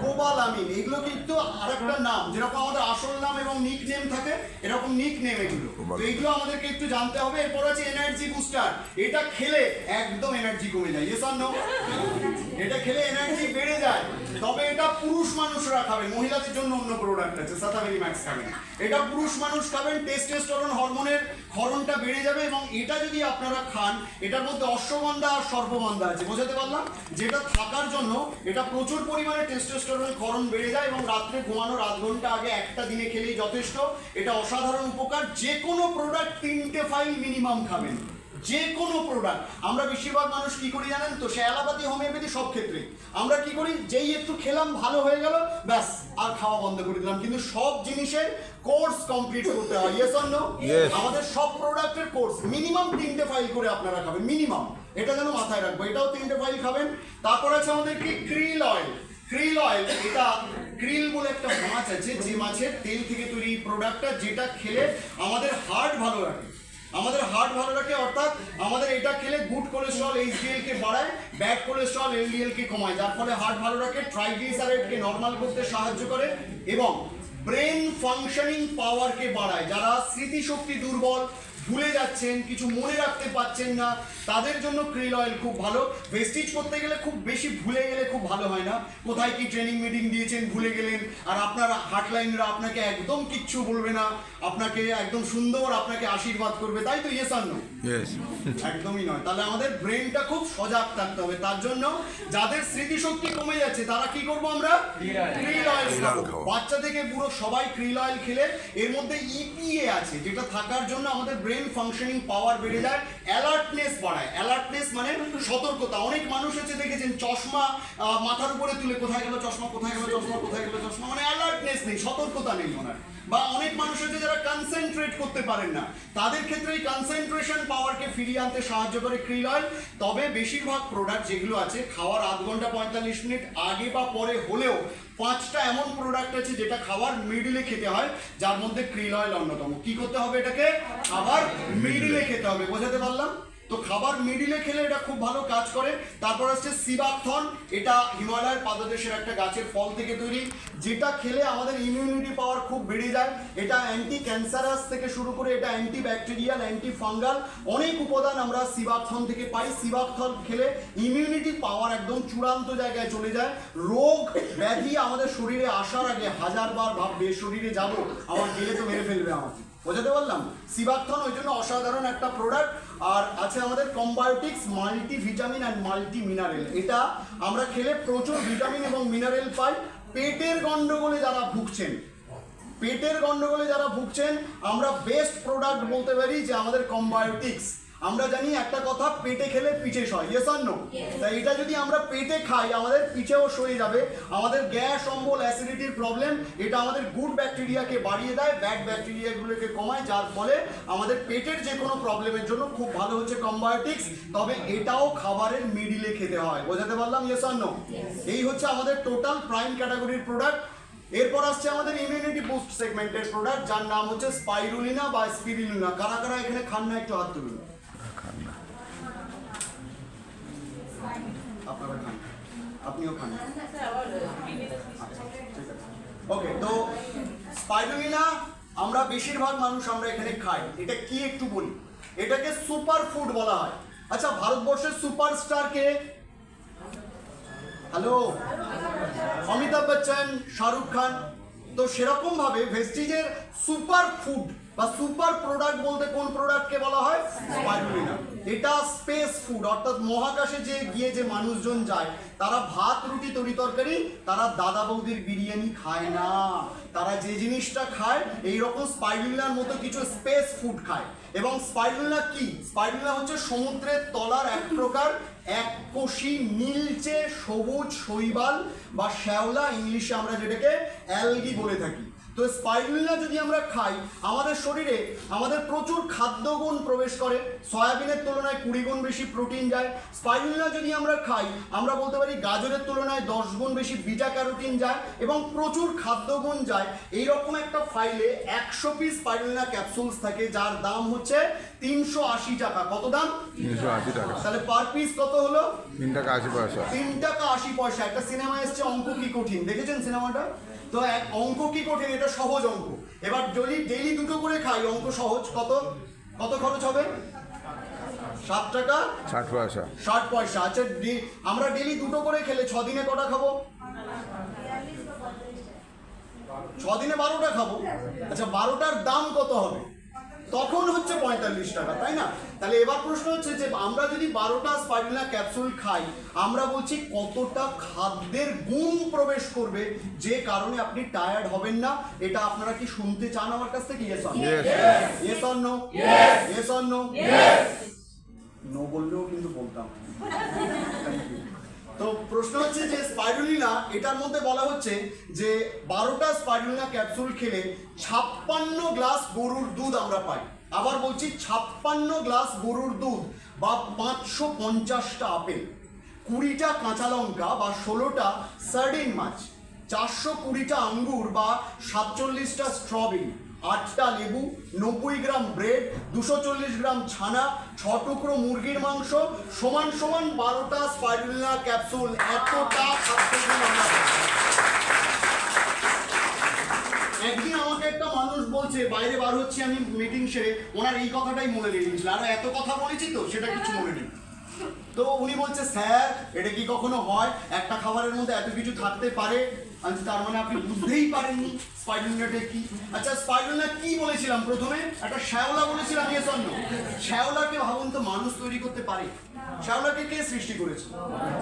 কোবালামিন। এগুলো কিন্তু আরেকটা নাম, যেরকম আমাদের আসল নাম এবং নিক নেম থাকে, এরকম নিক নেম এগুলো। তো এগুলো আমাদেরকে একটু জানতে হবে। এরপর আছে এনার্জি বুস্টার। এটা খেলে একদম এনার্জি কমে যায়, ইয়েস অর নো? এটা খেলে এনার্জি বেড়ে যায়, তবে এটা পুরুষ মানুষরা খাবেন। মহিলাদের জন্য অন্য প্রোডাক্ট আছে, সাতাভেরি ম্যাক্স খাবেন। এটা পুরুষ মানুষ খাবেন, টেস্টোস্টেরন হরমোনের ক্ষরণটা বেড়ে যাবে। এবং এটা যদি আপনারা খান, এটার মধ্যে অশ্বগন্ধা আর সর্পগন্ধা আছে, বোঝাতে পারলাম? যেটা থাকার জন্য এটা প্রচুর পরিমাণে টেস্টোস্টেরন ক্ষরণ বেড়ে যায়। এবং রাত্রে ঘুমানোর আধ ঘন্টা আগে একটা দিনে খেলেই যথেষ্ট। এটা অসাধারণ উপকার। যে কোনো প্রোডাক্ট 3টে ফাইল মিনিমাম খাবেন, যে কোনো প্রোডাক্ট। আমরা বেশিরভাগ মানুষ কি করি জানেন তো? সে অ্যালোপ্যাথি, হোমিওপ্যাথি সব ক্ষেত্রে আমরা কি করি, যেই একটু খেলাম ভালো হয়ে গেল, ব্যাস আর খাওয়া বন্ধ করে দিলাম। কিন্তু সব জিনিসের কোর্স কমপ্লিট করতে হয়, ইয়েস অর নো? আমাদের সব প্রোডাক্টের কোর্স মিনিমাম 3টে ফাইল করে আপনারা খাবেন, মিনিমাম। এটা যেন মাথায় রাখবো, এটাও 3টে ফাইল খাবেন। তারপর আছে আমাদের কি ক্রিল অয়েল। ক্রিল অয়েল, এটা ক্রিল বলে একটা মাছ আছে, যে মাছের তেল থেকে তৈরি প্রোডাক্টটা, যেটা খেলে আমাদের হার্ট ভালো রাখে। আমাদের হার্ট ভালো রাখে, অর্থাৎ আমাদের এটা খেলে গুড কোলেস্ট্রল HDL কে বাড়ায়, ব্যাড কোলেস্ট্রল LDL কে কমায়, যার ফলে হার্ট ভালো রাখে, ট্রাইগ্লিসারাইড কে নরমাল করতে সাহায্য করে এবং ব্রেন ফাংশনিং পাওয়ারকে বাড়ায়। যারা স্মৃতিশক্তি দুর্বল, ভুলে যাচ্ছেন, কিছু মনে রাখতে পারছেন না, তাদের জন্য ক্রিল অয়েল খুব ভালো। ভেস্টিজ করতে গেলে খুব বেশি ভুলে গেলে খুব ভালো হয় না। কোথায় কি ট্রেনিং মিটিং দিয়েছেন ভুলে গেলেন, আর আপনার হার্টলাইনরা আপনাকে একদম কিচ্ছু বলবে না, আপনাকে একদম সুন্দর আপনাকে আশীর্বাদ করবে, তাই তো? Yes or no? একদমই নয়। তাহলে আমাদের ব্রেনটা খুব সজাগ থাকতে হবে। তার জন্য যাদের স্মৃতিশক্তি কমে যাচ্ছে, তারা কি করবো? আমরা ক্রিল অয়েল খাবো। বাচ্চা থেকে বুড়ো সবাই ক্রিল অয়েল খেলে, এর মধ্যে EPA আছে, যেটা থাকার জন্য আমাদের ব্রেন ফাংশনিং পাওয়ার বেড়ে যায়, অ্যালার্টনেস বাড়ায়। অ্যালার্টনেস মানে সতর্কতা। অনেক মানুষ হচ্ছে দেখেছেন চশমা মাথার উপরে তুলে, কোথায় গেল চশমা, কোথায় গেল চশমা, কোথায় গেল চশমা, মানে অ্যালার্টনেস নেই, সতর্কতা নেই ওনার। বা অনেক মানুষ হচ্ছে যারা কনসেন্ট্রেট করতে পারেন না, তাদের ক্ষেত্রে এই কনসেন্ট্রেশন পাওয়ারকে ফিরিয়ে আনতে সাহায্য করে ক্রিল অয়েল। তবে বেশিরভাগ প্রোডাক্ট যেগুলো আছে, খাওয়ার আধ ঘন্টা 45 মিনিট আগে বা পরে হলেও 5টা এমন প্রোডাক্ট আছে যেটা খাওয়ার মিডলে খেতে হয়, যার মধ্যে ক্রিল অয়েল অন্যতম। কি করতে হবে? এটাকে খাবার মিডলে খেতে হবে, বোঝাতে পারলাম? তো খাবার মিডিলে খেলে এটা খুব ভালো কাজ করে। তারপর আসছে সিবাকথন, এটা হিমালয়ের পাদদেশের একটা গাছের ফল থেকে তৈরি, যেটা খেলে আমাদের ইমিউনিটি পাওয়ার খুব বেড়ে যায়। এটা অ্যান্টি ক্যান্সারাস থেকে শুরু করে এটা অ্যান্টি ব্যাকটেরিয়াল, অ্যান্টি ফাঙ্গাল অনেক উপাদান আমরা সিবাকথন থেকে পাই। সিবাকথন খেলে ইমিউনিটি পাওয়ার একদম চূড়ান্ত জায়গায় চলে যায়। রোগ ব্যাধি আমাদের শরীরে আসার আগে হাজারবার ভাববে শরীরে যাব, আমার গেলে তো মেরে ফেলবে আমাকে, বোঝাতে পারলাম? সিবাকথন ওই জন্য অসাধারণ একটা প্রোডাক্ট। আর আছে আমাদের কম্বায়োটিক্স multi vitamin and multi mineral, এটা আমরা খেলে প্রচুর ভিটামিন এবং মিনারেল পাই। পেটের গন্ডগোলে যারা ভুগছেন আমরা বেস্ট প্রোডাক্ট বলতে পারি যে আমাদের কম্বায়োটিক্স। আমরা জানি একটা কথা, পেটে খেলে পিঠে সয়, ইয়েস অর নো? তাই এটা যদি আমরা পেটে খাই আমাদের পিঠেও সয়ে যাবে। আমাদের গ্যাস, অম্বল, অ্যাসিডিটির প্রবলেম, এটা আমাদের গুড ব্যাকটেরিয়াকে বাড়িয়ে দেয়, ব্যাড ব্যাকটেরিয়াগুলোকে কমায়, যার ফলে আমাদের পেটের যে কোনো প্রবলেমের জন্য খুব ভালো হচ্ছে কম্বায়োটিক্স। তবে এটাও খাবারের মিডিলে খেতে হয়, বোঝাতে পারলাম, ইয়েস অর নো? এই হচ্ছে আমাদের টোটাল প্রাইম ক্যাটাগরির প্রোডাক্ট। এরপর আসছে আমাদের ইমিউনিটি বুস্ট সেগমেন্টের প্রোডাক্ট, যার নাম হচ্ছে স্পাইরুলিনা বা স্পিরুলিনা। কারা কারা এখানে খান না একটু হাত তুলুন। আপনারা খান, আপনিও খান। ওকে, তো স্পাইরুলিনা আমরা বেশিরভাগ মানুষ আমরা এখানে খাই। এটা কি একটু বলি, এটাকে সুপার ফুড বলা হয়। আচ্ছা, ভারতবর্ষের সুপারস্টার কে? হ্যালো, অমিতাভ বচ্চন, শাহরুখ খান। তো সেরকম ভাবে ভেস্টিজের সুপার ফুড বা সুপার প্রোডাক্ট বলতে কোন প্রোডাক্টকে বলা হয়? স্পাইরুলিনা। এটা স্পেস ফুড, অর্থাৎ মহাকাশে যে গিয়ে যে মানুষজন যায় তারা ভাত, রুটি, তরি তরকারি, তারা দাদা বৌদির বিরিয়ানি খায় না। তারা যে জিনিসটা খায় এইরকম স্পাইরুলিনার মতো কিছু স্পেস ফুড খায়। এবং স্পাইরুলিনা কি? স্পাইরুলিনা হচ্ছে সমুদ্রের তলার এক প্রকার এককোষী নীলচে সবুজ শৈবাল বা শ্যাওলা, ইংলিশে আমরা যেটাকে অ্যালগি বলে থাকি। তো স্পাইরুলিনা যদি আমরা খাই আমাদের শরীরে আমাদের প্রচুর খাদ্যগুণ প্রবেশ করে। সয়াবিনের তুলনায় 20 গুণ বেশি প্রোটিন যায়। স্পাইরুলিনা যদি আমরা খাই আমরা বলতে পারি গাজরের তুলনায় 10 গুণ বেশি বিটা ক্যারোটিন যায় এবং প্রচুর খাদ্যগুণ যায়। এইরকম একটা ফাইলে 100 পিস স্পাইরুলিনা ক্যাপসুলস থাকে, যার দাম হচ্ছে 380 টাকা। কত দাম? 380 টাকা। তাহলে পার পিস কত হলো? 3 টাকা 80 পয়সা। 3 টাকা 80 পয়সা। একটা সিনেমা এসছে অঙ্ক কি কঠিন, দেখেছেন সিনেমাটা? তো অঙ্ক কি কঠিন, এটা সহজ অঙ্ক। এবার যদি ডেইলি দুটো করে খাই, অঙ্ক সহজ। কত খরচ হবে? 7 টাকা 60 পয়সা। 60 পয়সা। আচ্ছা, আমরা ডেইলি দুটো করে খেলে 6 দিনে কটা খাবো? 6 দিনে 12টা খাবো। আচ্ছা, 12টার দাম কত হবে? তখন হচ্ছে 45 টাকা, তাই না? তাহলে এবার প্রশ্ন হচ্ছে যে আমরা যদি 12টা স্পাইরুলিনা ক্যাপসুল খাই, আমরা বলছি কতটা খাদ্যের গুণ প্রবেশ করবে যে কারণে আপনি টায়ার্ড হবেন না। এটা আপনারা কি শুনতে চান আমার কাছ থেকে? Yes or no? Yes or no? Yes or no? No বললেও কিন্তু বলতাম। তো প্রশ্ন হচ্ছে যে স্পাইরুলিনা, এটার মধ্যে বলা হচ্ছে যে 12টা স্পাইরুলিনা ক্যাপসুল খেলে 56 গ্লাস গরুর দুধ আমরা পাই। আবার বলছি 56 গ্লাস গরুর দুধ বা 550টা আপেল, 20টা কাঁচা লঙ্কা বা 16টা সার্ডিন মাছ, 420টা আঙ্গুর বা 47টা স্ট্রবেরি, 8টা লেবু, 90 গ্রাম ব্রেড, 240 গ্রাম ছানা, 6 টুকরো মুরগির মাংস সমান 12টা স্পাইরুলিনা ক্যাপসুল। এতটা খাদ্যগুণ আমরা পাই। একদিন আমাকে একটা মানুষ বলছে, বাইরে বার হচ্ছে আমি মিটিং সেরে, ওনার এই কথাটাই মনে রেখে গেছিল। আর এত কথা বলেছি তো সেটা কিছু মনে নেই। তো উনি বলছে, স্যার এটা কি কখনো হয় একটা খাবারের মধ্যে এত কিছু থাকতে পারে? তার মানে আপনি বুঝতেই পারেননি স্পাইরুলিনাটা কি। আচ্ছা, স্পাইরুলিনা কি বলেছিলাম প্রথমে? একটা শ্যাওলা বলেছিলাম, ইয়েস অর নো? শ্যাওলাকে ভাবুন তো মানুষ তৈরি করতে পারে? শ্যাওলাকে কে সৃষ্টি করেছে?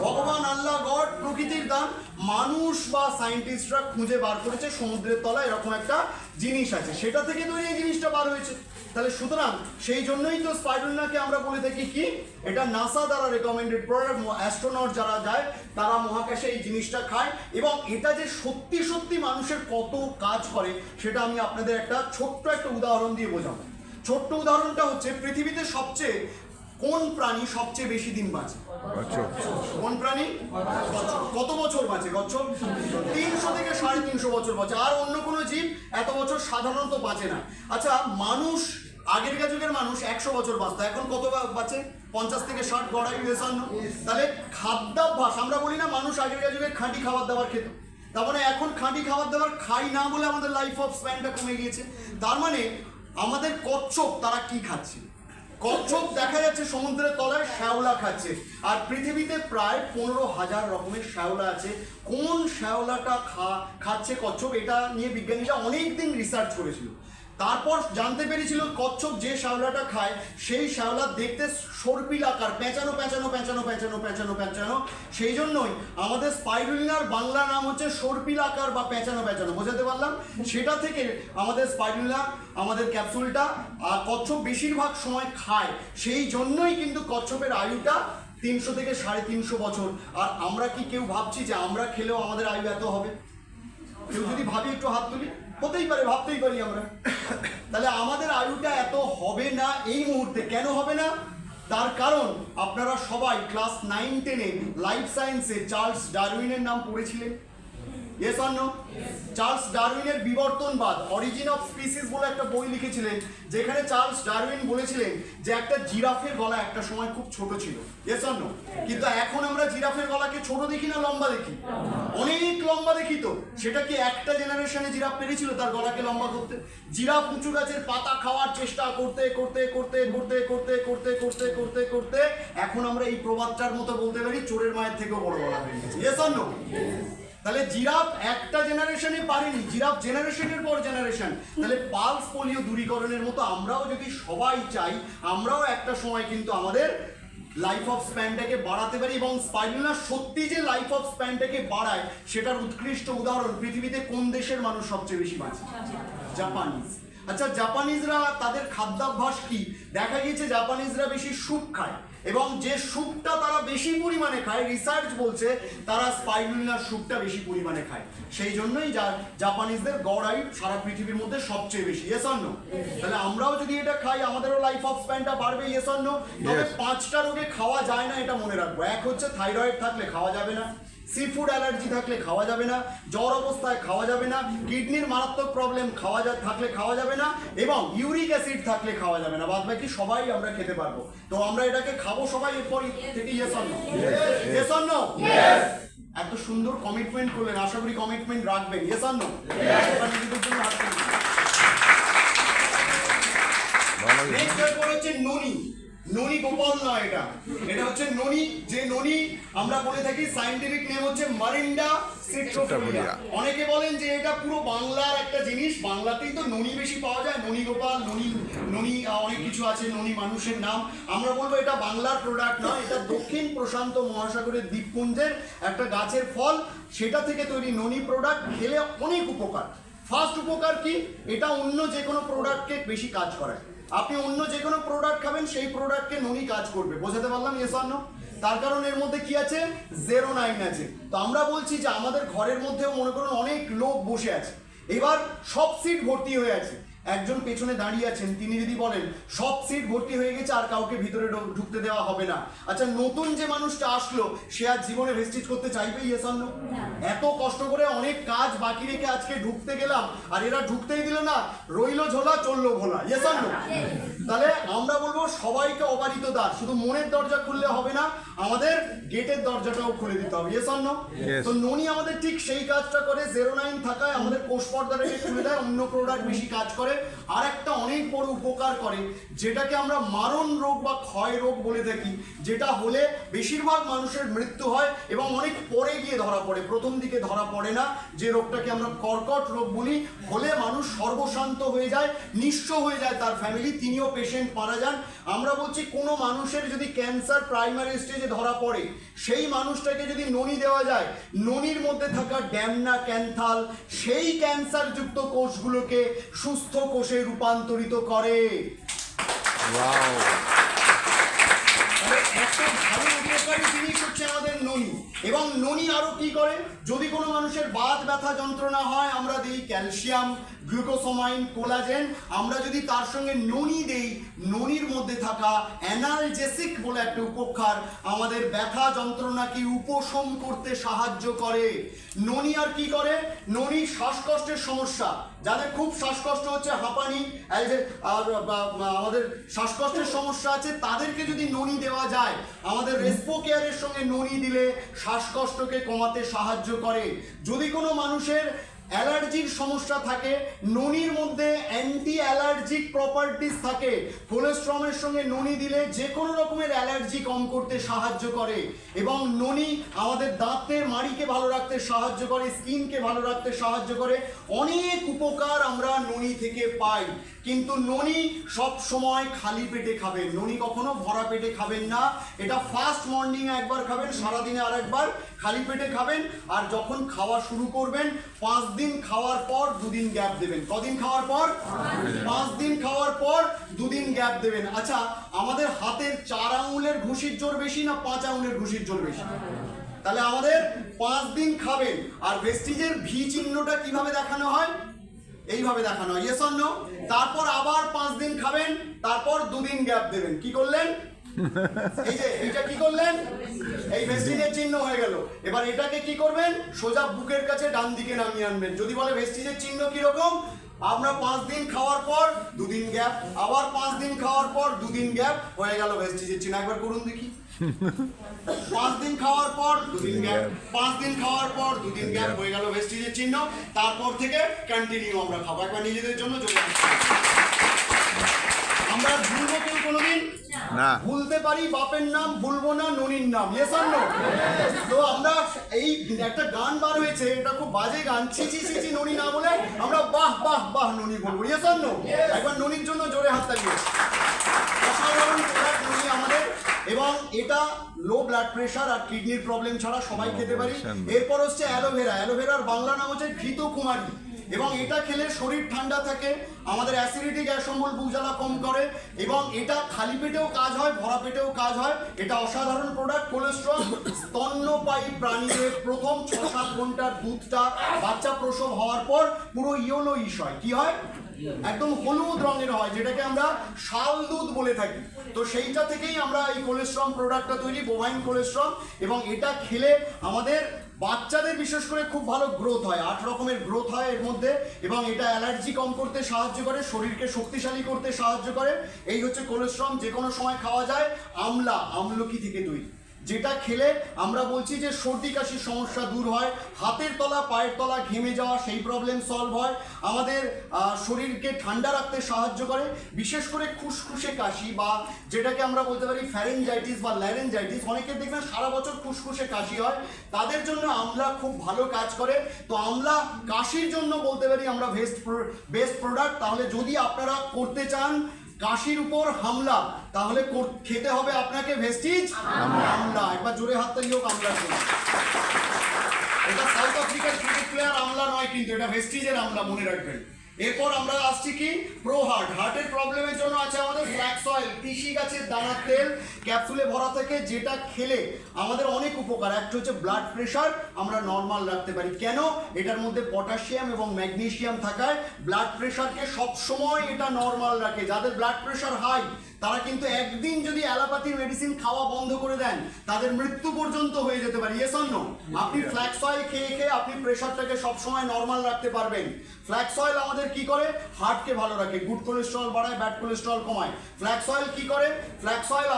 ভগবান, আল্লাহ, গড, প্রকৃতির দান। মানুষ বা সায়েন্টিস্টরা খুঁজে বার করেছে সমুদ্রের তলায় এরকম একটা জিনিস আছে, সেটা থেকে তৈরি এই জিনিসটা বার হয়েছে। তাহলে সুতরাং সেই জন্যই তো স্পাইরুলিনাকে আমরা বলে থাকি কি, এটা নাসা দ্বারা রেকমেন্ডেড প্রোডাক্ট। অ্যাস্ট্রোনট যারা যায় তারা মহাকাশে এই জিনিসটা খায় এবং এটা যে সত্যি সত্যি মানুষের কত কাজ করে সেটা আমি আপনাদের একটা ছোট্ট একটা উদাহরণ দিয়ে বোঝাবো। ছোট্ট উদাহরণটা হচ্ছে, পৃথিবীতে সবচেয়ে কোন প্রাণী সবচেয়ে বেশি দিন বাঁচে? কোন প্রাণী? কত বছর বাঁচে? কচ্ছপ 300 থেকে 350 বছর বাঁচে। আর অন্য কোনো জীব এত বছর সাধারণত বাঁচে না। আচ্ছা, মানুষ আগেরকার যুগের মানুষ 100 বছর বাঁচত, এখন কত বাঁচে? 50 থেকে 60 গড়াই বেসান্ন। তাহলে খাদ্যাভ্যাস, আমরা বলি না মানুষ আগেরকার যুগে খাঁটি খাবার দাবার খেত, তার মানে এখন খাঁটি খাবার দাবার খাই না বলে আমাদের লাইফ অফ স্প্যানটা কমে গিয়েছে। তার মানে আমাদের কচ্ছপ তারা কি খাচ্ছে? কচ্ছপ দেখা যাচ্ছে সমুদ্রের তলায় শ্যাওলা খাচ্ছে, আর পৃথিবীতে প্রায় 15,000 রকমের শ্যাওলা আছে। কোন শ্যাওলাটা খাচ্ছে কচ্ছপ, এটা নিয়ে বিজ্ঞানীরা অনেক দিন রিসার্চ করেছিল। তারপর জানতে পেরেছিল কচ্ছপ যে শ্যাওলাটা খায় সেই শ্যাওলা দেখতে সর্পিল আকার, পেঁচানো পেঁচানো পেঁচানো পেঁচানো পেঁচানো পেঁচানো। সেই জন্যই আমাদের স্পাইরুলিনার বাংলা নাম হচ্ছে সর্পিল আকার বা পেঁচানো পেঁচানো। বোঝাতে পারলাম? সেটা থেকে আমাদের স্পাইরুলিনা, আমাদের ক্যাপসুলটা কচ্ছপ বেশিরভাগ সময় খায়। সেই জন্যই কিন্তু কচ্ছপের আয়ুটা 300 থেকে 350 বছর। আর আমরা কি কেউ ভাবছি যে আমরা খেলেও আমাদের আয়ু এত হবে? কেউ যদি ভাবি একটু হাত তুলি, হতেই পারে, ভাবতেই পারি আমরা। তাহলে আমাদের আয়ুটা এত হবে না এই মুহূর্তে। কেন হবে না? তার কারণ আপনারা সবাই ক্লাস 9-10-এ লাইফ সায়েন্সে চার্লস ডারউইনের নাম পড়েছিলেন। Yes or no? চার্লস ডারউইনের বিবর্তনবাদ, অরিজিন অফ স্পিসিস বলে একটা বই লিখেছিলেন, যেখানে চার্লস ডারউইন বলেছিলেন যে একটা জিরাফের গলা একটা সময় খুব ছোট ছিল। Yes or no? কিন্তু এখন আমরা জিরাফের গলাকে ছোট দেখি না লম্বা দেখি? অনেক লম্বা দেখি। তো সেটা কি একটা জেনারেশনে জিরাফ পেরেছিল তার গলাকে লম্বা করতে? জিরাফ উঁচু গাছের পাতা খাওয়ার চেষ্টা করতে করতে করতে করতে করতে করতে করতে করতে করতে এখন আমরা এই প্রবাদটার মতো বলতে পারি চোরের মায়ের থেকেও বড় গলা হয়ে গেছে। Yes or no? তাহলে জিরাফ একটা জেনারেশনে পারেনি, জিরাফ জেনারেশনের পর জেনারেশন। তাহলে পালস পোলিও দূরীকরণের মতো আমরাও যদি সবাই চাই, আমরাও একটা সময় কিন্তু আমাদের লাইফ অফ স্প্যানটাকে বাড়াতে পারি। এবং স্পাইরুলিনা সত্যি যে লাইফ অফ স্প্যানটাকে বাড়ায় সেটার উৎকৃষ্ট উদাহরণ, পৃথিবীতে কোন দেশের মানুষ সবচেয়ে বেশি বাঁচে? জাপানিজ। আচ্ছা, জাপানিজরা তাদের খাদ্যাভ্যাস কি? দেখা গিয়েছে জাপানিজরা বেশি স্যুপ খায়, এবং যে স্যুপটা তারা বেশি পরিমাণে খায়, রিসার্চ বলছে তারা স্পাইরুলিনার স্যুপটা বেশি পরিমাণে খায়। সেই জন্যই জাপানিজদের গড় আয়ু সারা পৃথিবীর মধ্যে সবচেয়ে বেশি। Yes or no? তাহলে আমরাও যদি এটা খাই আমাদেরও লাইফ অফ স্প্যানটা বাড়বে। Yes or no? তবে 5টা রোগে খাওয়া যায় না, এটা মনে রাখবো। এক হচ্ছে থাইরয়েড থাকলে খাওয়া যাবে না, সি ফুড অ্যালার্জি থাকলে খাওয়া যাবে না, জ্বর অবস্থায় খাওয়া যাবে না, কিডনির মারাত্মক প্রবলেম থাকলে খাওয়া যাবে না, এবং ইউরিক অ্যাসিড থাকলে খাওয়া যাবে না। বাদ বাকি সবাই আমরা খেতে পারবো। তো আমরা এটাকে খাবো সবাই এরপর থেকে। Yes or no? Yes or no? এত সুন্দর কমিটমেন্ট করলেন, আশা করি কমিটমেন্ট রাখবেন। Yes or no? নেক্সট এরপর হচ্ছে ননি। ননি গোপাল নয়, এটা হচ্ছে ননি। যে ননি আমরা বলে থাকি সায়েন্টিফিক নেম হচ্ছে মারিন্ডা সিট্রোফোলিয়া। অনেকে বলেন যে এটা পুরো বাংলার একটা জিনিস, বাংলাতেই তো ননি বেশি পাওয়া যায়, ননি গোপাল, ননি অনেক কিছু আছে, ননি মানুষের নাম। আমরা বলবো এটা বাংলার প্রোডাক্ট নয়, এটা দক্ষিণ প্রশান্ত মহাসাগরের দ্বীপপুঞ্জের একটা গাছের ফল, সেটা থেকে তৈরি ননি প্রোডাক্ট। খেলে অনেক উপকার। ফার্স্ট উপকার কি? এটা অন্য যে কোনো প্রোডাক্টকে বেশি কাজ করায়। আপনি অন্য যে কোনো প্রোডাক্ট খাবেন সেই প্রোডাক্টকে ননি কাজ করবে। বোঝাতে পারলাম? Yes or no? তার কারণ এর মধ্যে কি আছে? 09 আছে। তো আমরা বলছি যে আমাদের ঘরের মধ্যেও মনে করুন অনেক লোক বসে আছে, এবার সব সিট ভর্তি হয়ে আছে। একজন পেছনে দাঁড়িয়ে আছেন, তিনি যদি বলেন সব সিট ভর্তি হয়ে গেছে আর কাউকে ভিতরে ঢুকতে দেওয়া হবে না, আচ্ছা নতুন যে মানুষটা আসলো সে আর জীবনে ভেস্টিজ করতে চাইবে? Yes or no? এত কষ্ট করে অনেক কাজ বাকি রেখে আজকে ঢুকতে গেলাম আর এরা ঢুকতেই দিল না, রইলো ঝোলা চললো ভোলা। Yes or no? তাহলে আমরা বলবো সবাইকে অবারিত দ্বার, শুধু মনের দরজা খুললে হবে না, আমাদের গেটের দরজাটাও খুলে দিতে হবে। Yes or no? তো ননি আমাদের ঠিক সেই কাজটা করে। 09 থাকায় আমাদের কোষ পর্দাটাকে খুলে দেয়, অন্য প্রোডাক্ট বেশি কাজ করে। আর একটা অনেক বড় উপকার করে, যেটাকে আমরা মারণ রোগ বা ক্ষয় রোগ বলে থাকি, যেটা হলে বেশিরভাগ মানুষের মৃত্যু হয় এবং অনেক পরে গিয়ে ধরা পড়ে, প্রথম দিকে ধরা পড়ে না। যে রোগটাকে আমরা কর্কট রোগ বলি, হলে মানুষ সর্বশান্ত হয়ে যায়, নিঃস্ব হয়ে যায় তার ফ্যামিলি, তিনিও পেশেন্ট মারা যান। আমরা বলছি কোনো মানুষের যদি ক্যান্সার প্রাইমারি স্টেজে ধরা পড়ে, সেই মানুষটাকে যদি ননি দেওয়া যায়, ননির মধ্যে থাকা ড্যামনা ক্যান্থাল সেই ক্যান্সারযুক্ত কোষগুলোকে সুস্থ কোষে রূপান্তরিত করে। এত ভালো উপকারী জিনিস হচ্ছে আমাদের ননি। এবং ননি আরো কি করে? যদি কোনো মানুষের বাত ব্যথা যন্ত্রণা হয় আমরা দিই ক্যালসিয়াম, গ্লুকোসামাইন, কোলাজেন। আমরা যদি তার সঙ্গে ননি দেই, ননির মধ্যে থাকা অ্যানালজেসিক বলে একটা উপকার আমাদের ব্যথা যন্ত্রণাকে উপশম করতে সাহায্য করে। ননি আর কি করে? ননি শ্বাসকষ্টের সমস্যা, যাদের খুব শ্বাসকষ্ট হচ্ছে, হাঁপানি, আমাদের শ্বাসকষ্টের সমস্যা আছে, তাদেরকে যদি ননি দেওয়া যায়, আমাদের রেসপো কেয়ারের সঙ্গে ননি দিলে শ্বাসকষ্টকে কমাতে সাহায্য করে। যদি কোনো মানুষের অ্যালার্জির সমস্যা থাকে, ননির মধ্যে অ্যান্টি অ্যালার্জিক প্রপার্টিস থাকে, কোলেস্ট্রমের সঙ্গে ননি দিলে যে কোনো রকমের অ্যালার্জি কম করতে সাহায্য করে। এবং ননি আমাদের দাঁতের মাড়িকে ভালো রাখতে সাহায্য করে, স্কিনকে ভালো রাখতে সাহায্য করে। অনেক উপকার আমরা ননি থেকে পাই। কিন্তু ননি সব সময় খালি পেটে খাবেন, ননি কখনো ভরা পেটে খাবেন না। এটা ফার্স্ট মর্নিংয়ে একবার খাবেন, সারাদিনে আর একবার খালি পেটে খাবেন। আর যখন খাওয়া শুরু করবেন, 5 দিন খাওয়ার পর 2 দিন গ্যাপ দেবেন। কদিন খাওয়ার পর? 5 দিন খাওয়ার পর 2 দিন গ্যাপ দেবেন। আচ্ছা, আমাদের হাতের 4 আঙুলের ঘুষির জোর বেশি না 5 আঙুলের ঘুষির জোর বেশি? তাহলে আমাদের 5 দিন খাবেন। আর ভেস্টিজের ভি চিহ্নটা কিভাবে দেখানো হয়? এইভাবে দেখানো হয়, ইয়েস অর নো? তারপর আবার 5 দিন খাবেন, তারপর 2 দিন গ্যাপ দেবেন। কি করলেন? এই যে এইটা কি করলেন? এই ভেস্টিজের চিহ্ন হয়ে গেল। এবার এটাকে কি করবেন? সোজা বুকের কাছে ডান দিকে নামিয়ে আনবেন। যদি বলে ভেস্টিজের চিহ্ন কিরকম, আমরা 5 দিন খাওয়ার পর 2 দিন গ্যাপ, আবার 5 দিন খাওয়ার পর 2 দিন গ্যাপ, হয়ে গেল ভেস্টিজের চিহ্ন। একবার করুন দেখি। 5 দিন খাওয়ার পর 2 দিন গ্যাপ, 5 দিন খাওয়ার পর 2 দিন গ্যাপ, হয়ে গেল ভেস্টিজের চিহ্ন। তারপর থেকে কন্টিনিউ আমরা খাবো। একবার নিজেদের জন্য জোরে আমরা ভুলবো কেউ কোনোদিন না। ভুলতে পারি বাপের নাম, ভুলবো না ননির নাম, ইয়েস অর নো? তো আমরা এই একটা গান বার হয়েছে, এটা খুব বাজে গান, ছিচি ছিচি ননি না বলে আমরা বাহ বাহ বাহ ননি বলবো, ইয়েস অর নো? একবার ননির জন্য জোরে হাত তালিয়ে। অসাধারণ প্রোডাক্ট ননি আমাদের। এবং এটা লো ব্লাড প্রেশার আর কিডনির প্রবলেম ছাড়া সবাই খেতে পারি। এরপর হচ্ছে অ্যালোভেরা। অ্যালোভেরার বাংলা নাম হচ্ছে ঘৃতকুমারী। এবং এটা খেলে শরীর ঠান্ডা থাকে, আমাদের অ্যাসিডিটি, গ্যাস অম্বল, বুক জ্বালা কম করে। এবং এটা খালি পেটেও কাজ হয়, ভরা পেটেও কাজ হয়। এটা অসাধারণ প্রোডাক্ট। কোলেস্ট্রল, স্তন্যপায়ী প্রাণীদের প্রথম 6-7 ঘন্টার দুধটা বাচ্চা প্রসব হওয়ার পর পুরো ইয়েলোইশ হয়। কি হয়? একদম হলুদ রঙের হয়, যেটাকে আমরা শাল দুধ বলে থাকি। তো সেইটা থেকেই আমরা এই কোলেস্ট্রল প্রোডাক্টটা তৈরি, বোভাইন কোলেস্ট্রল। এবং এটা খেলে আমাদের বাচ্চাদের বিশেষ করে খুব ভালো গ্রোথ হয়, 8 রকমের গ্রোথ হয় এর মধ্যে। এবং এটা অ্যালার্জি কম করতে সাহায্য করে, শরীরকে শক্তিশালী করতে সাহায্য করে। এই হচ্ছে কোলেস্ট্রল, যে কোনো সময় খাওয়া যায়। আমলা, আমলকি থেকে তৈরি, যেটা খেলে আমরা বলছি যে সর্দি কাশির সমস্যা দূর হয়, হাতের তলা পায়ের তলা ঘেমে যাওয়া সেই প্রবলেম সলভ হয়, আমাদের শরীরকে ঠান্ডা রাখতে সাহায্য করে। বিশেষ করে খুসখুসে কাশি বা যেটাকে আমরা বলতে পারি ফ্যারেঞ্জাইটিস বা ল্যারেঞ্জাইটিস, অনেকের দেখবেন সারা বছর খুসখুসে কাশি হয়, তাদের জন্য আমলা খুব ভালো কাজ করে। তো আমলা কাশির জন্য বলতে পারি আমরা বেস্ট প্রোডাক্ট। তাহলে যদি আপনারা করতে চান কাশির উপর হামলা, তাহলে খেতে হবে আপনাকে ভেস্টিজ আমলা। একবার জোরে হাত তালি হোক আমলা। এটা সাউথ আফ্রিকার ক্রিকেট প্লেয়ার আমলা নয়, কিন্তু এটা ভেস্টিজের আমলা, মনে রাখবেন। এরপর আমরা আসছি কি প্রো হার্ট। হার্টের প্রবলেমের জন্য আছে আমাদের ফ্ল্যাক্স অয়েল, তিসি গাছের দানার তেল, ক্যাপসুলে ভরা থাকে, যেটা খেলে আমাদের অনেক উপকার। একটা হচ্ছে ব্লাড প্রেশার আমরা নর্মাল রাখতে পারি। কেন? এটার মধ্যে পটাশিয়াম এবং ম্যাগনেসিয়াম থাকায় ব্লাড প্রেশারকে সবসময় এটা নর্মাল রাখে। যাদের ব্লাড প্রেশার হাই, তারা কিন্তু একদিন যদি অ্যালোপ্যাথি মেডিসিন খাওয়া বন্ধ করে দেন, তাদের মৃত্যু পর্যন্ত হয়ে যেতে পারে, ইয়েস অর নো? আপনি ফ্ল্যাক্স অয়েল খেয়ে খেয়ে আপনি প্রেশারটাকে সবসময় নর্মাল রাখতে পারবেন। ফ্ল্যাক্স অয়েল আমাদের কি করে? হার্টকে ভালো রাখে, গুড কোলেস্ট্রল বাড়ায়, ব্যাড কোলেস্ট্রল কমায়। ফ্ল্যাক্স অয়েল কি করে? ফ্ল্যাক্স অয়েল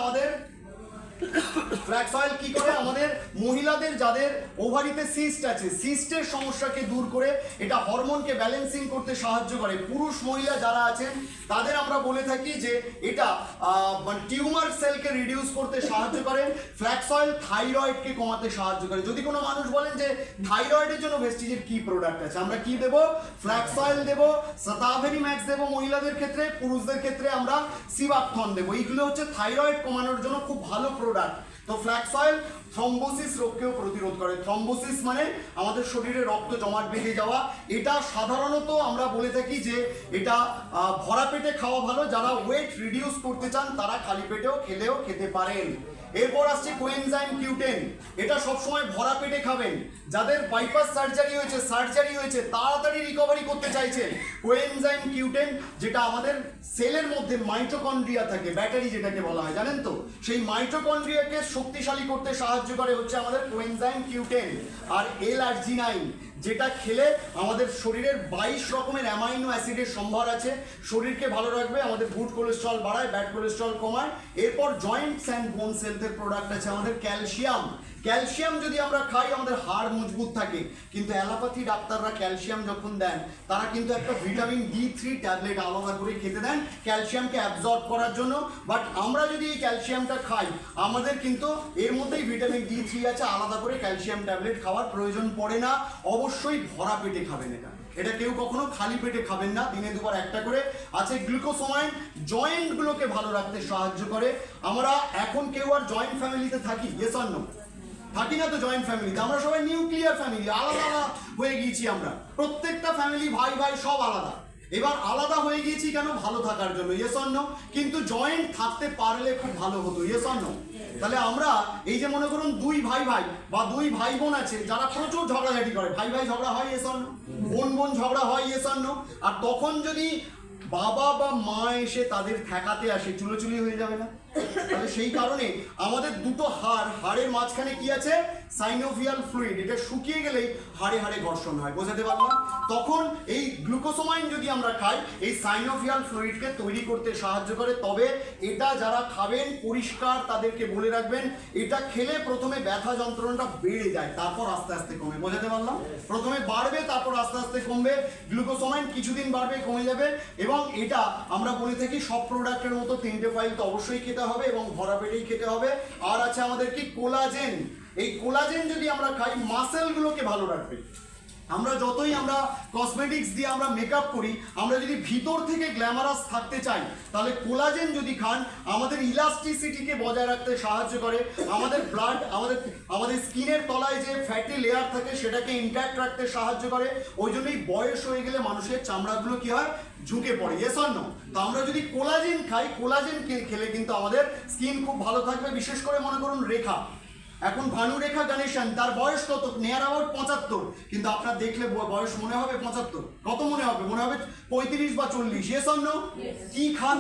কি করে? আমাদের মহিলাদের যাদের ওভারিতে সিস্ট আছে, সিস্টের সমস্যাকে দূর করে, এটা হরমোনকে ব্যালেন্সিং করতে সাহায্য করে। পুরুষ মহিলা যারা আছেন তাদের আমরা বলে থাকি যে এটা টিউমার সেলকে রিডিউস করতে সাহায্য করে। ফ্ল্যাক্স অয়েল থাইরয়েডকে কমাতে সাহায্য করে। যদি কোনো মানুষ বলেন যে থাইরয়েডের জন্য ভেস্টিজের কি প্রোডাক্ট আছে, আমরা কি দেবো? ফ্ল্যাক্স অয়েল দেবো, সাতাভেরি ম্যাক্স দেবো মহিলাদের ক্ষেত্রে, পুরুষদের ক্ষেত্রে আমরা সিবাকথন দেবো। এইগুলো হচ্ছে থাইরয়েড কমানোর জন্য খুব ভালো প্রোডাক্ট। তো ফ্ল্যাক্স অয়েল থ্রম্বোসিস রোগকেও প্রতিরোধ করে। থ্রম্বোসিস মানে আমাদের শরীরে রক্ত জমাট বেঁধে যাওয়া। এটা সাধারণত আমরা বলে থাকি যে এটা ভরা পেটে খাওয়া ভালো। যারা ওয়েট রিডিউস করতে চান তারা খালি পেটেও খেতে পারেন। এরপর আসছে কোএনজাইম Q10, এটা সবসময় ভরা পেটে খাবেন। যাদের বাইপাস সার্জারি হয়েছে তাড়াতাড়ি রিকভারি করতে চাইছেন, কোএনজাইম Q10, যেটা আমাদের সেলের মধ্যে মাইটোকন্ড্রিয়া থাকে, ব্যাটারি যেটাকে বলা হয় জানেন তো, সেই মাইটোকন্ড্রিয়াকে শক্তিশালী করতে সাহায্য করে হচ্ছে আমাদের কোএনজাইম Q10। আর L-arginine, যেটা খেলে আমাদের শরীরের 22 রকমের অ্যামাইনো অ্যাসিডের সম্ভার আছে, শরীরকে ভালো রাখবে, আমাদের গুড কোলেস্ট্রল বাড়ায়, ব্যাড কোলেস্ট্রল কমায়। এরপর জয়েন্টস অ্যান্ড বোনস হেলথের প্রোডাক্ট আছে আমাদের ক্যালসিয়াম যদি আমরা খাই আমাদের হাড় মজবুত থাকে, কিন্তু অ্যালোপ্যাথি ডাক্তাররা ক্যালসিয়াম যখন দেন তারা কিন্তু একটা ভিটামিন D3 ট্যাবলেট আলাদা করে খেতে দেন ক্যালসিয়ামকে অ্যাবজর্ব করার জন্য। বাট আমরা যদি এই ক্যালসিয়ামটা খাই আমাদের কিন্তু এর মধ্যেই ভিটামিন D3 আছে, আলাদা করে ক্যালসিয়াম ট্যাবলেট খাওয়ার প্রয়োজন পড়ে না। অবশ্যই ভরা পেটে খাবেন এটা কেউ কখনো খালি পেটে খাবেন না, দিনে দুবার একটা করে। আছে গ্লুকোসামাইন, জয়েন্টগুলোকে ভালো রাখতে সাহায্য করে। আমরা এখন কেউ আর জয়েন্ট ফ্যামিলিতে থাকি? Yes or no? থাকি না তো জয়েন্ট ফ্যামিলিতে, আমরা সবাই নিউক্লিয়ার ফ্যামিলি, আলাদা হয়ে গিয়েছি আমরা, প্রত্যেকটা ফ্যামিলি ভাই সব আলাদা। এবার আলাদা হয়ে গিয়েছি কেন? ভালো থাকার জন্য, ইয়েস অর নো? কিন্তু জয়েন্ট থাকতে পারলে খুব ভালো হতো, ইয়েস অর নো? তাহলে আমরা এই যে মনে করুন দুই ভাই বা দুই ভাই বোন আছে যারা প্রচুর ঝগড়াঝাটি করে, ভাই ঝগড়া হয়, ইয়েস অর নো? বোন ঝগড়া হয়, ইয়েস অর নো? আর তখন যদি বাবা বা মা এসে তাদের ঠেকাতে আসে, চুলোচুলি হয়ে যাবে না? তাহলে সেই কারণে আমাদের দুটো হাড়ের মাঝখানে কি আছে? সাইনোভিয়াল ফ্লুইড, এটা শুকিয়ে গেলেই হাড়ে ঘর্ষণ হয়, বোঝাতে পারলাম? তখন এই গ্লুকোসামাইন যদি আমরা খাই এই সাইনোভিয়াল ফ্লুইডকে তৈরি করতে সাহায্য করে। তবে এটা যারা খাবেন পরিষ্কার তাদেরকে বলে রাখবেন, এটা খেলে প্রথমে ব্যথা যন্ত্রণাটা বেড়ে যায়, তারপর আস্তে আস্তে কমে, বোঝাতে পারলাম? প্রথমে বাড়বে তারপর আস্তে আস্তে কমবে। গ্লুকোসামাইন কিছুদিন বাড়বে কমে যাবে। এবং এটা আমরা বলে থাকি সব প্রোডাক্টের মতো 3টে ফাইল তো অবশ্যই খেতে হবে এবং ভরা পেটেই খেতে হবে। আর আছে আমাদের কি? কোলাজেন। এই কোলাজেন যদি আমরা খাই মাসেলগুলোকে ভালো রাখবে। আমরা যতই আমরা কসমেটিক্স দিয়ে আমরা মেকআপ করি, আমরা যদি ভিতর থেকে গ্ল্যামারাস থাকতে চাই তাহলে কোলাজেন যদি খান আমাদের ইলাস্টিসিটিকে বজায় রাখতে সাহায্য করে, আমাদের ব্লাড আমাদের স্কিনের তলায় যে ফ্যাটি লেয়ার থাকে সেটাকে ইনট্যাক্ট রাখতে সাহায্য করে। ওই জন্যই বয়স হয়ে গেলে মানুষের চামড়াগুলো কি হয়? ঝুঁকে পড়ে, ইয়েস অর নো? তো আমরা যদি কোলাজেন খাই, কোলাজেন খেলে কিন্তু আমাদের স্কিন খুব ভালো থাকবে। বিশেষ করে মনে করুন রেখা, এখন ভানুরেখা গণেশন, তার বয়স কত? নিয়ার অ্যাবাউট 75, কিন্তু আপনার দেখলে বয়স মনে হবে 75? কত মনে হবে? মনে হবে 35 বা 40, ইয়েস অর নো? কি খান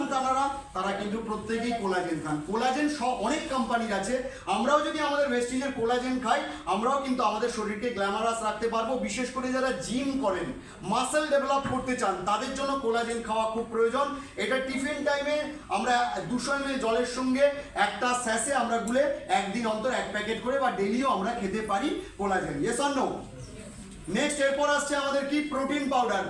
তারা কিন্তু প্রত্যেকেই কোলাজেন খান। কোলাজেন অনেক কোম্পানির আছে, আমরাও যদি আমাদের ভেস্টিজের কোলাজেন খাই আমরাও কিন্তু আমাদের শরীরকে গ্ল্যামারাস রাখতে পারবো। বিশেষ করে যারা জিম করেন, মাসেল ডেভেলপ করতে চান, তাদের জন্য কোলাজেন খাওয়া খুব প্রয়োজন। এটা টিফিন টাইমে আমরা 200 ml জলের সঙ্গে একটা স্যাশে আমরা গুলে একদিন অন্তর 1 প্যাকেট করে বা ডেইলিও আমরা খেতে পারি collagen, yes or no? Next এরপর আসছে আমাদের কি? Protein powder.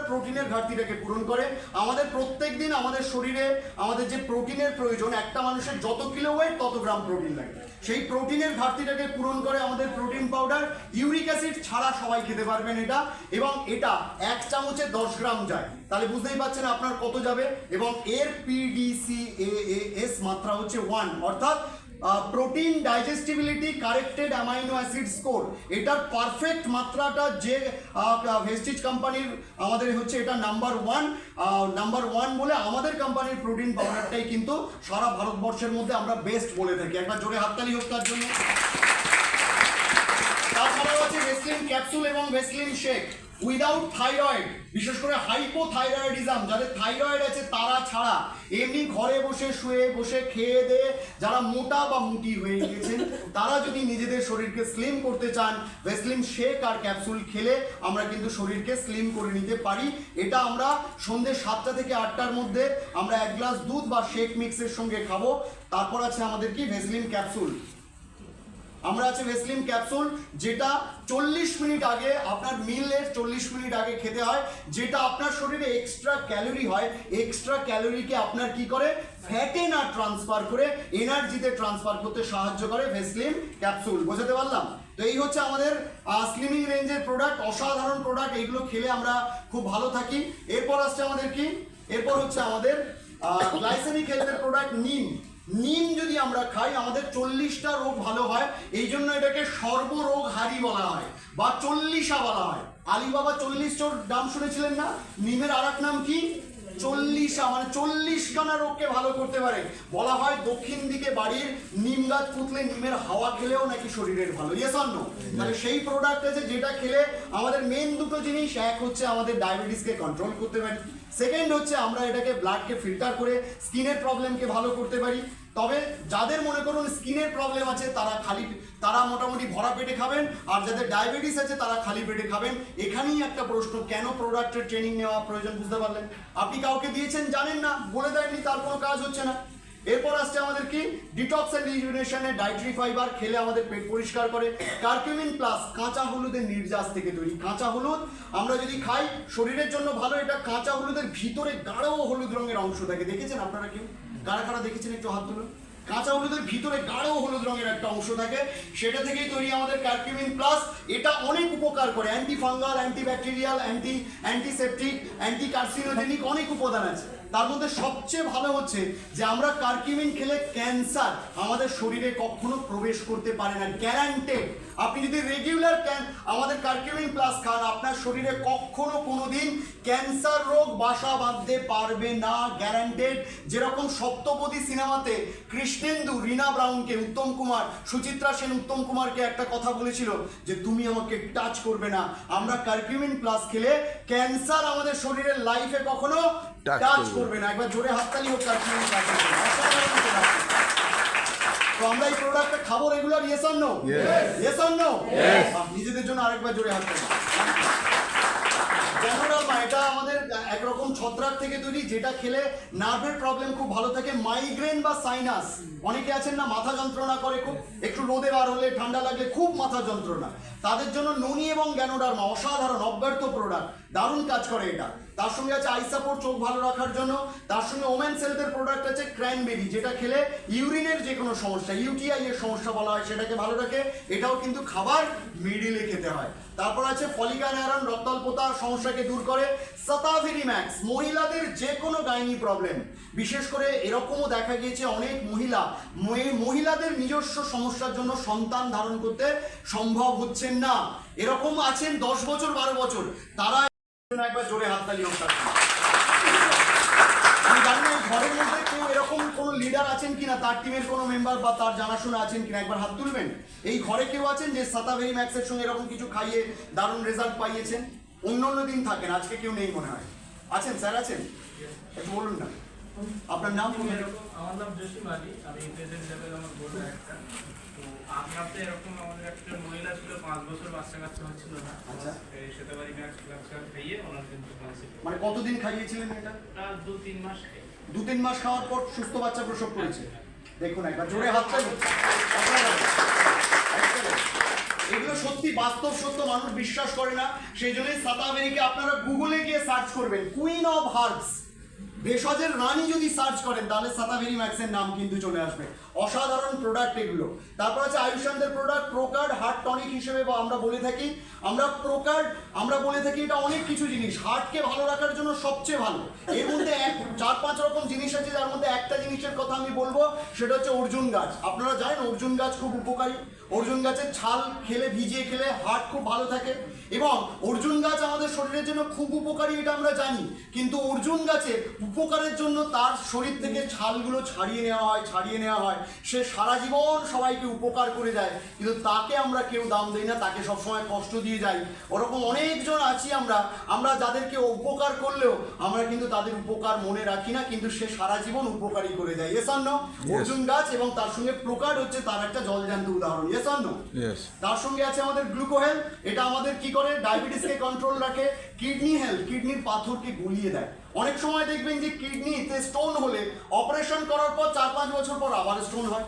প্রোটিনের ঘাটতিটাকে পূরণ করে। আমাদের প্রত্যেকদিন আমাদের শরীরে আমাদের যে প্রোটিনের প্রয়োজন, একটা মানুষের যত কিলো ওয়েট তত গ্রাম প্রোটিন লাগে, সেই প্রোটিনের ঘাটতিটাকে পূরণ করে আমাদের প্রোটিন পাউডার। ইউরিক অ্যাসিড ছাড়া সবাই খেতে পারবেন এটা, এবং এটা 1 চামচে 10 গ্রাম যায়, তাহলে বুঝতেই পারছেন আপনার কত যাবে। এবং এর PDCAAS মাত্রা হচ্ছে 1, অর্থাৎ protein digestibility corrected amino acid score. এটার পারফেক্ট মাত্রাটা যে ভেস্টিজ কোম্পানির আমাদের হচ্ছে এটা নাম্বার ওয়ান বলে আমাদের কোম্পানির প্রোটিন পাউডারটাই কিন্তু সারা ভারতবর্ষের মধ্যে আমরা বেস্ট বলে থাকি। একবার জোরে হাততালি হোক তার জন্য। তাছাড়াও আছে ভেসলিন ক্যাপসুল এবং ভেসলিন শেক উইদাউট থাইরয়েড, বিশেষ করে হাইপোথাইরয়েডিজম, যাদের থাইরয়েড আছে তারা ছাড়া এমনি ঘরে শুয়ে বসে খেয়ে দিয়ে যারা মোটা বা মুটি হয়ে গিয়েছেন তারা যদি নিজেদের শরীরকে স্লিম করতে চান, ভেসলিন শেক আর ক্যাপসুল খেলে আমরা কিন্তু শরীরকে স্লিম করে নিতে পারি। এটা আমরা সন্ধ্যে 7টা থেকে 8টার মধ্যে আমরা 1 গ্লাস দুধ বা শেক মিক্সের সঙ্গে খাবো। তারপর আছে আমাদের কি? Vaseline capsule. আমরা আছে ভেসলিন ক্যাপসুল, যেটা 40 মিনিট আগে আপনার মিলের 40 মিনিট আগে খেতে হয়, যেটা আপনার শরীরে এক্সট্রা ক্যালোরি হয়, এক্সট্রা ক্যালোরিকে আপনার কি করে? ফ্যাটে না ট্রান্সফার করে এনার্জিতে ট্রান্সফার করতে সাহায্য করে ভেসলিন ক্যাপসুল, বোঝাতে পারলাম? তো এই হচ্ছে আমাদের স্লিমিং রেঞ্জের প্রোডাক্ট, অসাধারণ প্রোডাক্ট, এইগুলো খেলে আমরা খুব ভালো থাকি। এরপর আসছে আমাদের কি? এরপর হচ্ছে আমাদের গ্লাইসেমিক হেলথের প্রোডাক্ট নিম যদি আমরা খাই আমাদের 40টা রোগ ভালো হয়। এই জন্য এটাকে সর্বরোগহারি বলা হয় বা 40 বলা হয়। আলিবাবা 40 চোর নাম শুনেছিলেন না? নিমের আর এক নাম কি? 40 খানা রোগকে ভালো করতে পারে। বলা হয় দক্ষিণ দিকে বাড়ির নিম গাছ পুতলে নিমের হাওয়া খেলেও নাকি শরীরের ভালো। Yes or no? তাহলে সেই প্রোডাক্ট আছে যেটা খেলে আমাদের মেন দুটো জিনিস, এক হচ্ছে আমাদের ডায়াবেটিসকে কন্ট্রোল করতে পারি, সেকেন্ড হচ্ছে আমরা এটাকে ব্লাডকে ফিল্টার করে স্কিনের প্রবলেমকে ভালো করতে পারি। তবে যাদের মনে করুন স্কিনের প্রবলেম আছে তারা মোটামুটি ভরা পেটে খাবেন, আর যাদের ডায়াবেটিস আছে তারা খালি পেটে খাবেন। এখানেই একটা প্রশ্ন, কেন প্রোডাক্টের ট্রেনিং নেওয়া প্রয়োজন বুঝতে পারলেন? আপনি কাউকে দিয়েছেন জানেন না, বলে দেননি, তার কোনো কাজ হচ্ছে না। এরপর আসছে আমাদের কি ডিটক্স এন্ড রিজুভিনেশনের ডায়েটরি ফাইবার, খেলে আমাদের পেট পরিষ্কার করে। কারকিউমিন প্লাস কাঁচা হলুদের নির্যাস থেকে তৈরি। কাঁচা হলুদ আমরা যদি খাই শরীরের জন্য ভালো। এটা কাঁচা হলুদের ভিতরে গাঢ় হলুদ রঙের অংশ থাকে, দেখেছেন আপনারা কেউ? কারা দেখেছেন একটু হাত তুলুন। কাঁচা হলুদের ভিতরে গাঢ় হলুদ রঙের একটা অংশ থাকে, সেটা থেকেই তৈরি আমাদের কারকিউমিন প্লাস। এটা অনেক উপকার করে, anti fungal, anti bacterial, antiseptic, anti carcinogenic অনেক উপাদান আছে। তার মধ্যে সবচেয়ে ভালো হচ্ছে যে আমরা কারকিউমিন খেলে ক্যান্সার আমাদের শরীরে কখনো প্রবেশ করতে পারে না, গ্যারান্টেড। আপনি যদি রেগুলার আমাদের কারকিউমিন প্লাস খান, আপনার শরীরে কখনো কোনোদিন ক্যান্সার রোগ বাসা বাঁধতে পারবে না, গ্যারান্টেড। যেরকম সপ্তপদী সিনেমাতে কৃষ্ণেন্দু রীনা ব্রাউনকে, উত্তম কুমার, সুচিত্রা সেন উত্তম কুমারকে একটা কথা বলেছিল যে তুমি আমাকে টাচ করবে না, আমরা কারকিউমিন প্লাস খেলে ক্যান্সার আমাদের শরীরের লাইফে কখনো টাচ করবে না। একবার জোরে হাততালি হোক কারকিউমিন প্লাসের জন্য। তো আমরা এই প্রোডাক্টটা খাবো regular, yes or no? Yes or no? নিজেদের জন্য আরেকবার জোরে হাততালি। গ্যানোডার্মা এটা আমাদের একরকম ছত্রাক থেকে তৈরি, যেটা খেলে নার্ভের প্রবলেম খুব ভালো থাকে। মাইগ্রেন বা সাইনাস, অনেকে আছেন না মাথা যন্ত্রণা করে খুব, একটু রোদে বার হলে ঠান্ডা লাগলে খুব মাথা যন্ত্রণা, তাদের জন্য ননি এবং গ্যানোডার্মা অসাধারণ অব্যর্থ প্রোডাক্ট, দারুণ কাজ করে এটা। তার সঙ্গে আছে আই সাপোর্ট চোখ ভালো রাখার জন্য। তার সঙ্গে ওমেন্স হেলথের প্রোডাক্ট আছে ক্র্যানবেরি, যেটা খেলে ইউরিনের যে কোনো সমস্যা, ইউটিআই এর সমস্যা বলা হয়, সেটাকে ভালো রাখে। এটাও কিন্তু খাবার মিডিলে খেতে হয়। তারপর আছে ফলিকান আয়রন, রক্তাল্পতা সমস্যাকে দূর করে। সাতাভেরি ম্যাক্স, মহিলাদের যে কোনো গাইনি প্রবলেম, বিশেষ করে এরকমও দেখা গিয়েছে অনেক মহিলাদের নিজস্ব সমস্যার জন্য সন্তান ধারণ করতে সম্ভব হচ্ছে না, এরকম আছেন 10 বছর 12 বছর, তারা একবার জোরে হাততালি হোক। আমি জানি না ঘরের মধ্যে কেউ এরকম কোনো লিডার আছেন কিনা, তার টিমের কোনো মেম্বার বা তার জানাশোনা আছেন কিনা, একবার হাত তুলবেন। এই ঘরে কেউ আছেন যে সাতাভেরি ম্যাক্সের সঙ্গে এরকম কিছু খাইয়ে দারুণ রেজাল্ট পাইয়েছেন? অন্য দিন থাকেন, আজকে কেউ নেই মনে হয়। আছেন স্যার? আছেন? একটু বলুন না আপনার নাম। আমার নাম জসিম আলী, আমি প্রেজেন্ট লেভেল আমার বোর্ড একটা। তো আপনাতে এরকম আমাদের একটা মহিলা ছিল, 5 বছর বাচ্চা কাচ্চা হচ্ছিল না। আচ্ছা, সেটাবাড়ি ম্যাক্স খাইয়ে ওনার কিন্তু মানে কতদিন খাইয়েছিলেন এটা? 2-3 মাস। 2-3 মাস খাওয়ার পর সুস্থ বাচ্চা প্রসব করেছে। দেখুন একবার জোরে হাততালি। এগুলো সত্যি বাস্তব সত্য, মানুষ বিশ্বাস করে না। সেই জন্যই সাতাভেরিকে আপনারা গুগলে গিয়ে সার্চ করবেন, কুইন অফ হার্বস, ভেষজের রানী যদি সার্চ করেন তাহলে সাতাভেরি ম্যাক্সের নাম কিন্তু চলে আসবে। অসাধারণ প্রোডাক্ট এগুলো। তারপর আছে আয়ুষ্মানদের প্রোডাক্ট প্রোকার্ড, হার্ট টনিক হিসেবে বা আমরা বলে থাকি। আমরা বলে থাকি এটা অনেক কিছু জিনিস হার্টকে ভালো রাখার জন্য সবচেয়ে ভালো। এর মধ্যে 4-5 রকম জিনিস আছে, যার মধ্যে একটা জিনিসের কথা আমি বলবো, সেটা হচ্ছে অর্জুন গাছ। আপনারা জানেন অর্জুন গাছ খুব উপকারী। অর্জুন গাছের ছাল খেলে, ভিজিয়ে খেলে হার্ট খুব ভালো থাকে। এবং অর্জুন গাছ আমাদের শরীরের জন্য খুব উপকারী, এটা আমরা জানি। কিন্তু অর্জুন গাছের উপকারের জন্য তার শরীর থেকে ছালগুলো ছাড়িয়ে নেওয়া হয়। সে সারা জীবন সবাইকে উপকার করে যায়, কিন্তু তাকে আমরা কেউ দাম দিই না, তাকে সবসময় কষ্ট দিয়ে যাই। ওরকম অনেকজন আছি আমরা যাদেরকে উপকার করলেও আমরা কিন্তু তাদের উপকার মনে রাখি না, কিন্তু সে সারা জীবন উপকারী করে যায়। Yes or no? অর্জুন গাছ এবং তার সঙ্গে প্রোকার্ড হচ্ছে তার একটা জলজান্ত উদাহরণ। Yes or no? তার সঙ্গে আছে আমাদের গ্লুকোহেল, এটা আমাদের কি করে ডায়াবেটিসকে কন্ট্রোল রাখে। কিডনি হেলথ, কিডনির পাথরকে গলিয়ে দেয়। অনেক সময় দেখবেন যে কিডনিতে স্টোন হলে অপারেশন করার পর 4-5 বছর পর আবার স্টোন হয়।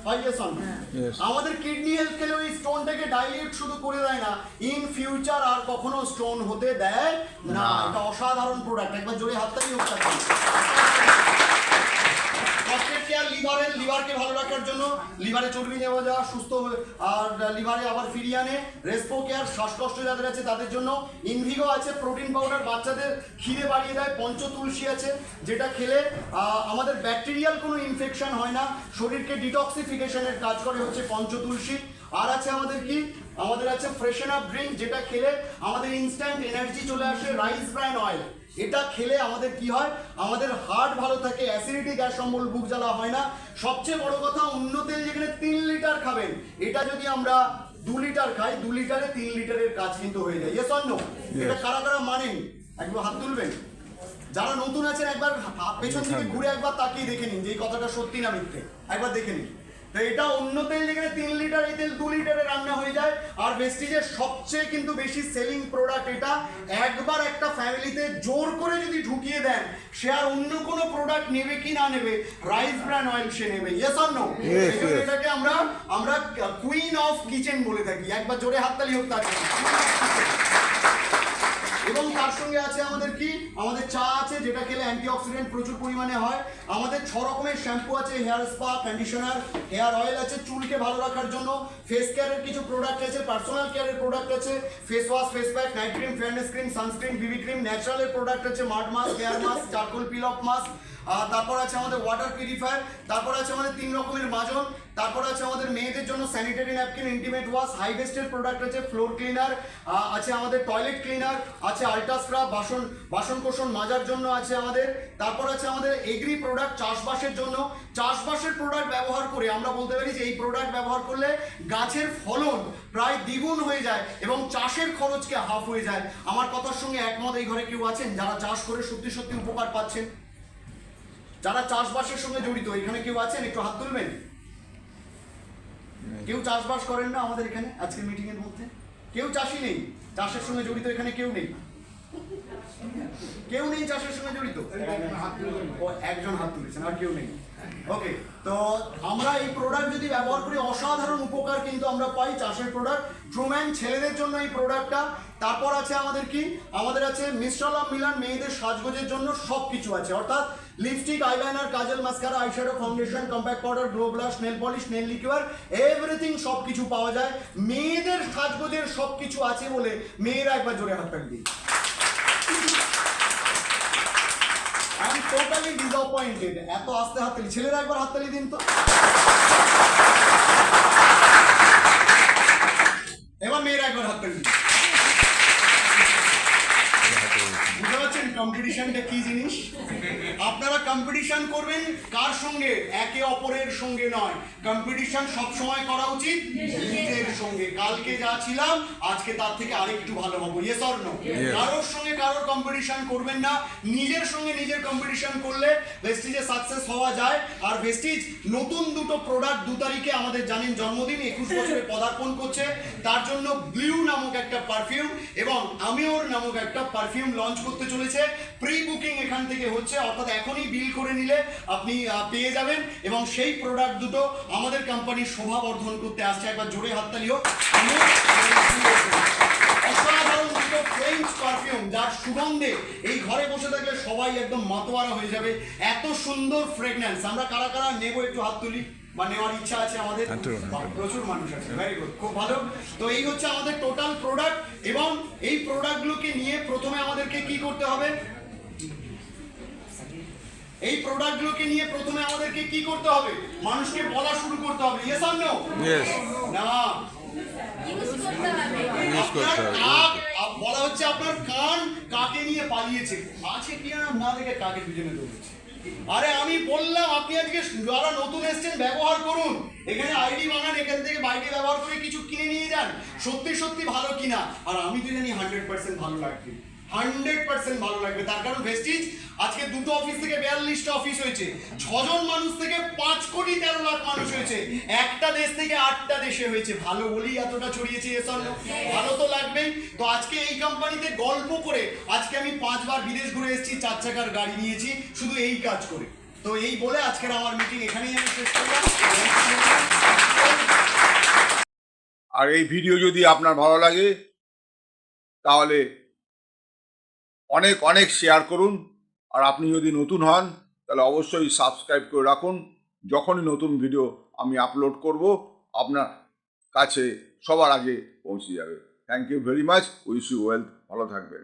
আমাদের কিডনি হেলথ খেলে ওই স্টোনটাকে ডাইলিউট শুধু করে দেয় না, ইন ফিউচার আর কখনো স্টোন হতে দেয় না। এটা অসাধারণ প্রোডাক্ট, একবার জোরে হাততালি হোক। লিভারকে ভালো রাখার জন্য, লিভারে চর্বি নেওয়া যাওয়া সুস্থ আর লিভারে আবার ফিরিয়ে আনে। রেসপো কেয়ার, শ্বাসকষ্ট যাদের আছে তাদের জন্য। ইনভিগো আছে প্রোটিন পাউডার, বাচ্চাদের খিদে বাড়িয়ে দেয়। পঞ্চতুলসী আছে, যেটা খেলে আমাদের ব্যাকটেরিয়াল কোনো ইনফেকশন হয় না, শরীরকে ডিটক্সিফিকেশনের কাজ করে হচ্ছে পঞ্চতুলসী। আর আছে আমাদের আছে ফ্রেশন আপ ড্রিঙ্ক, যেটা খেলে আমাদের ইনস্ট্যান্ট এনার্জি চলে আসে। রাইস ব্র্যান অয়েল, এটা খেলে আমাদের কি হয়, আমাদের হার্ট ভালো থাকে, অ্যাসিডিটি গ্যাস অম্বল বুক জ্বালা হয় না। সবচেয়ে বড় কথা, অন্য তেল যেখানে 3 লিটার খাবেন, এটা যদি আমরা 2 লিটার খাই, 2 লিটারে 3 লিটারের কাজ কিন্তু হয়ে যায়। Yes or no? এটা কারা কারা মানেন একবার হাত তুলবেন। যারা নতুন আছেন একবার পেছন থেকে ঘুরে একবার তাকিয়ে দেখে নিন যে এই কথাটা সত্যি না মিথ্যে, একবার দেখে নিন। তো এটা অন্য তেল যেখানে 3 লিটার, এই তেল 2 লিটারে রান্না হয়ে যায়। আর ভেস্টিজের সবচেয়ে কিন্তু বেশি সেলিং প্রোডাক্ট এটা। একবার একটা ফ্যামিলিতে জোর করে যদি ঢুকিয়ে দেন, সে আর অন্য কোনো প্রোডাক্ট নেবে কি না নেবে, রাইস ব্র্যান্ড অয়েল সে নেবে। Yes or no? এটাকে আমরা কুইন অফ কিচেন বলে থাকি। একবার জোরে হাততালি হোক তার জন্য। এবং তার সঙ্গে আছে আমাদের কি, আমাদের চা আছে যেটা খেলে অ্যান্টিঅক্সিডেন্ট প্রচুর পরিমাণে হয়। আমাদের 6 রকমের শ্যাম্পু আছে, hair spa, conditioner, hair oil আছে চুলকে ভালো রাখার জন্য, ফেস কেয়ারের কিছু প্রোডাক্ট আছে, পার্সোনাল কেয়ারের প্রোডাক্ট আছে, face wash, face pack, night cream, fairness cream, sunscreen, BB cream, ন্যাচারালের প্রোডাক্ট আছে, mud mask, hair mask, charcoal peel off mask, তারপর আছে আমাদের ওয়াটার পিউরিফায়ার, তারপর আছে আমাদের 3 রকমের মাজন, তারপর আছে আমাদের মেয়েদের জন্য স্যানিটারি ন্যাপকিন, ইন্টিমেট ওয়াশ, হাই বেস্টের প্রোডাক্ট আছে, ফ্লোর ক্লিনার আছে, আমাদের টয়লেট ক্লিনার আছে, আল্ট্রা স্ক্রাব, বাসন কোসন মাজার জন্য আছে আমাদের। তারপর আছে আমাদের এগ্রি প্রোডাক্ট চাষবাসের জন্য। চাষবাসের প্রোডাক্ট ব্যবহার করে আমরা বলতে পারি যে এই প্রোডাক্ট ব্যবহার করলে গাছের ফলন প্রায় দ্বিগুণ হয়ে যায় এবং চাষের খরচকে হাফ হয়ে যায়। আমার কথার সঙ্গে একমত এই ঘরে কেউ আছেন যারা চাষ করে সত্যি সত্যি উপকার পাচ্ছেন? যারা চাষবাসের সঙ্গে জড়িত এখানে কেউ আছেন? একটু হাত তুলবেন। কেউ চাষবাস করেন না আমাদের এখানে আজকের মিটিং এর মধ্যে? কেউ চাষি নেই, চাষের সঙ্গে জড়িত এখানে কেউ নেই? কেউ নেই চাষের সঙ্গে জড়িত? ও একজন হাত তুলেছেন, আর কেউ নেই। ওকে, তো আমরা এই প্রোডাক্ট যদি ব্যবহার করি অসাধারণ উপকার কিন্তু আমরা পাই। চাষের প্রোডাক্ট, ট্রুম্যান ছেলেদের জন্য এই প্রোডাক্টটা। তারপর আছে আমাদের কি, আমাদের আছে মিস্ট্রাল অফ মিলান মেয়েদের সাজগোজের জন্য সব কিছু আছে, অর্থাৎ lipstick, eyeliner, kajal, mascara, eyeshadow, foundation, compact powder, glow blush, nail polish, nail lacquer, everything সব কিছু পাওয়া যায়। মেয়েদের সাজগোজের সব কিছু আছে বলে মেয়েরা একবার জোরে হাততালি দিই। I am totally disappointed. এত আস্তে হাততালি, ছেলেরা একবার হাততালি দিন তো। এবার মেয়েরা একবার হাততালি দিন। বুঝতে পারছেন কম্পিটিশনটা কি জিনিস? আপনারা কম্পিটিশন করবেন কার সঙ্গে? একে অপরের সঙ্গে নয়। কম্পিটিশন সব সময় করা উচিত নিজের সঙ্গে। কালকে যা ছিলাম আজকে তার থেকে আরেকটু ভালো হবো। Yes or no? কারোর সঙ্গে কারোর কম্পিটিশন করবেন না, নিজের সঙ্গে নিজের কম্পিটিশন করলে ভেস্টিজে সাকসেস হওয়া যায়। আর ভেস্টিজ নতুন দুটো প্রোডাক্ট 2 তারিখে আমাদের জানেন জন্মদিন, 21 বছরে পদার্পণ করছে। তার জন্য ব্লু নামক একটা পারফিউম এবং আমিওর নামক একটা পারফিউম লঞ্চ করতে চলেছে। প্রি বুকিং এখান থেকে হচ্ছে, অর্থাৎ এখনই বিল করে নিলে আপনি পেয়ে যাবেন এবং সেই প্রোডাক্ট দুটো আমাদের কোম্পানির শোভা বর্ধন করতে আসছে। একবার জোরে হাততালি হোক। অসাধারণ দুটো ফ্রেঞ্চ পারফিউম যার সুগন্ধে এই ঘরে বসে থাকলে সবাই একদম মাতোয়ারা হয়ে যাবে। এত সুন্দর ফ্রেগন্যান্স। আমরা কারা কারা নেবো একটু হাত তুলি, বা নেওয়ার ইচ্ছা আছে আমাদের? প্রচুর মানুষ আছে, ভেরি গুড, খুব ভালো। তো এই হচ্ছে আমাদের টোটাল প্রোডাক্ট এবং এই প্রোডাক্টগুলোকে নিয়ে প্রথমে আমাদেরকে কি করতে হবে? এই প্রোডাক্টগুলোকে নিয়ে প্রথমে আমাদেরকে কি করতে হবে? মানুষকে বলা শুরু করতে হবে। Yes or no? ইয়েস। না, বলা হচ্ছে আপনার কান কাকে নিয়ে পালিয়েছে, আছে কি না দেখে কাকে পিছনে দৌড়েছে। আরে আমি বললাম আপনি আজকে যারা নতুন এসেছেন ব্যবহার করুন, এখানে আইডি বানান, এখান থেকে বাইরে ব্যবহার করে কিছু কিনে নিয়ে যান, সত্যি সত্যি ভালো কিনা। আর আমি তো জানি 100% ভালো লাগবে, 100% ভালো লাগবে। তার কারণ ভেস্টিজ আজকে 2টো অফিস থেকে 42টা অফিস হয়েছে, 6 জন মানুষ থেকে 5 কোটি 13 লাখ মানুষ হয়েছে, একটা দেশ থেকে 8টা দেশে হয়েছে। ভালো বলি এতটা ছড়িয়েছে। ভালো তো লাগবেই। তো আজকে এই কোম্পানিতে গল্প করে আজকে আমি 5 বার বিদেশ ঘুরে এসেছি, 4 চাকার গাড়ি নিয়েছি শুধু এই কাজ করে। তো এই বলে আজকের আমার মিটিং এখানেই আমি শেষ করলাম। আর এই ভিডিও যদি আপনার ভালো লাগে তাহলে অনেক অনেক শেয়ার করুন। আর আপনি যদি নতুন হন তাহলে অবশ্যই সাবস্ক্রাইব করে রাখুন। যখনই নতুন ভিডিও আমি আপলোড করব আপনার কাছে সবার আগে পৌঁছে যাবে। Thank you very much. Wish you wealth. ভালো থাকবেন।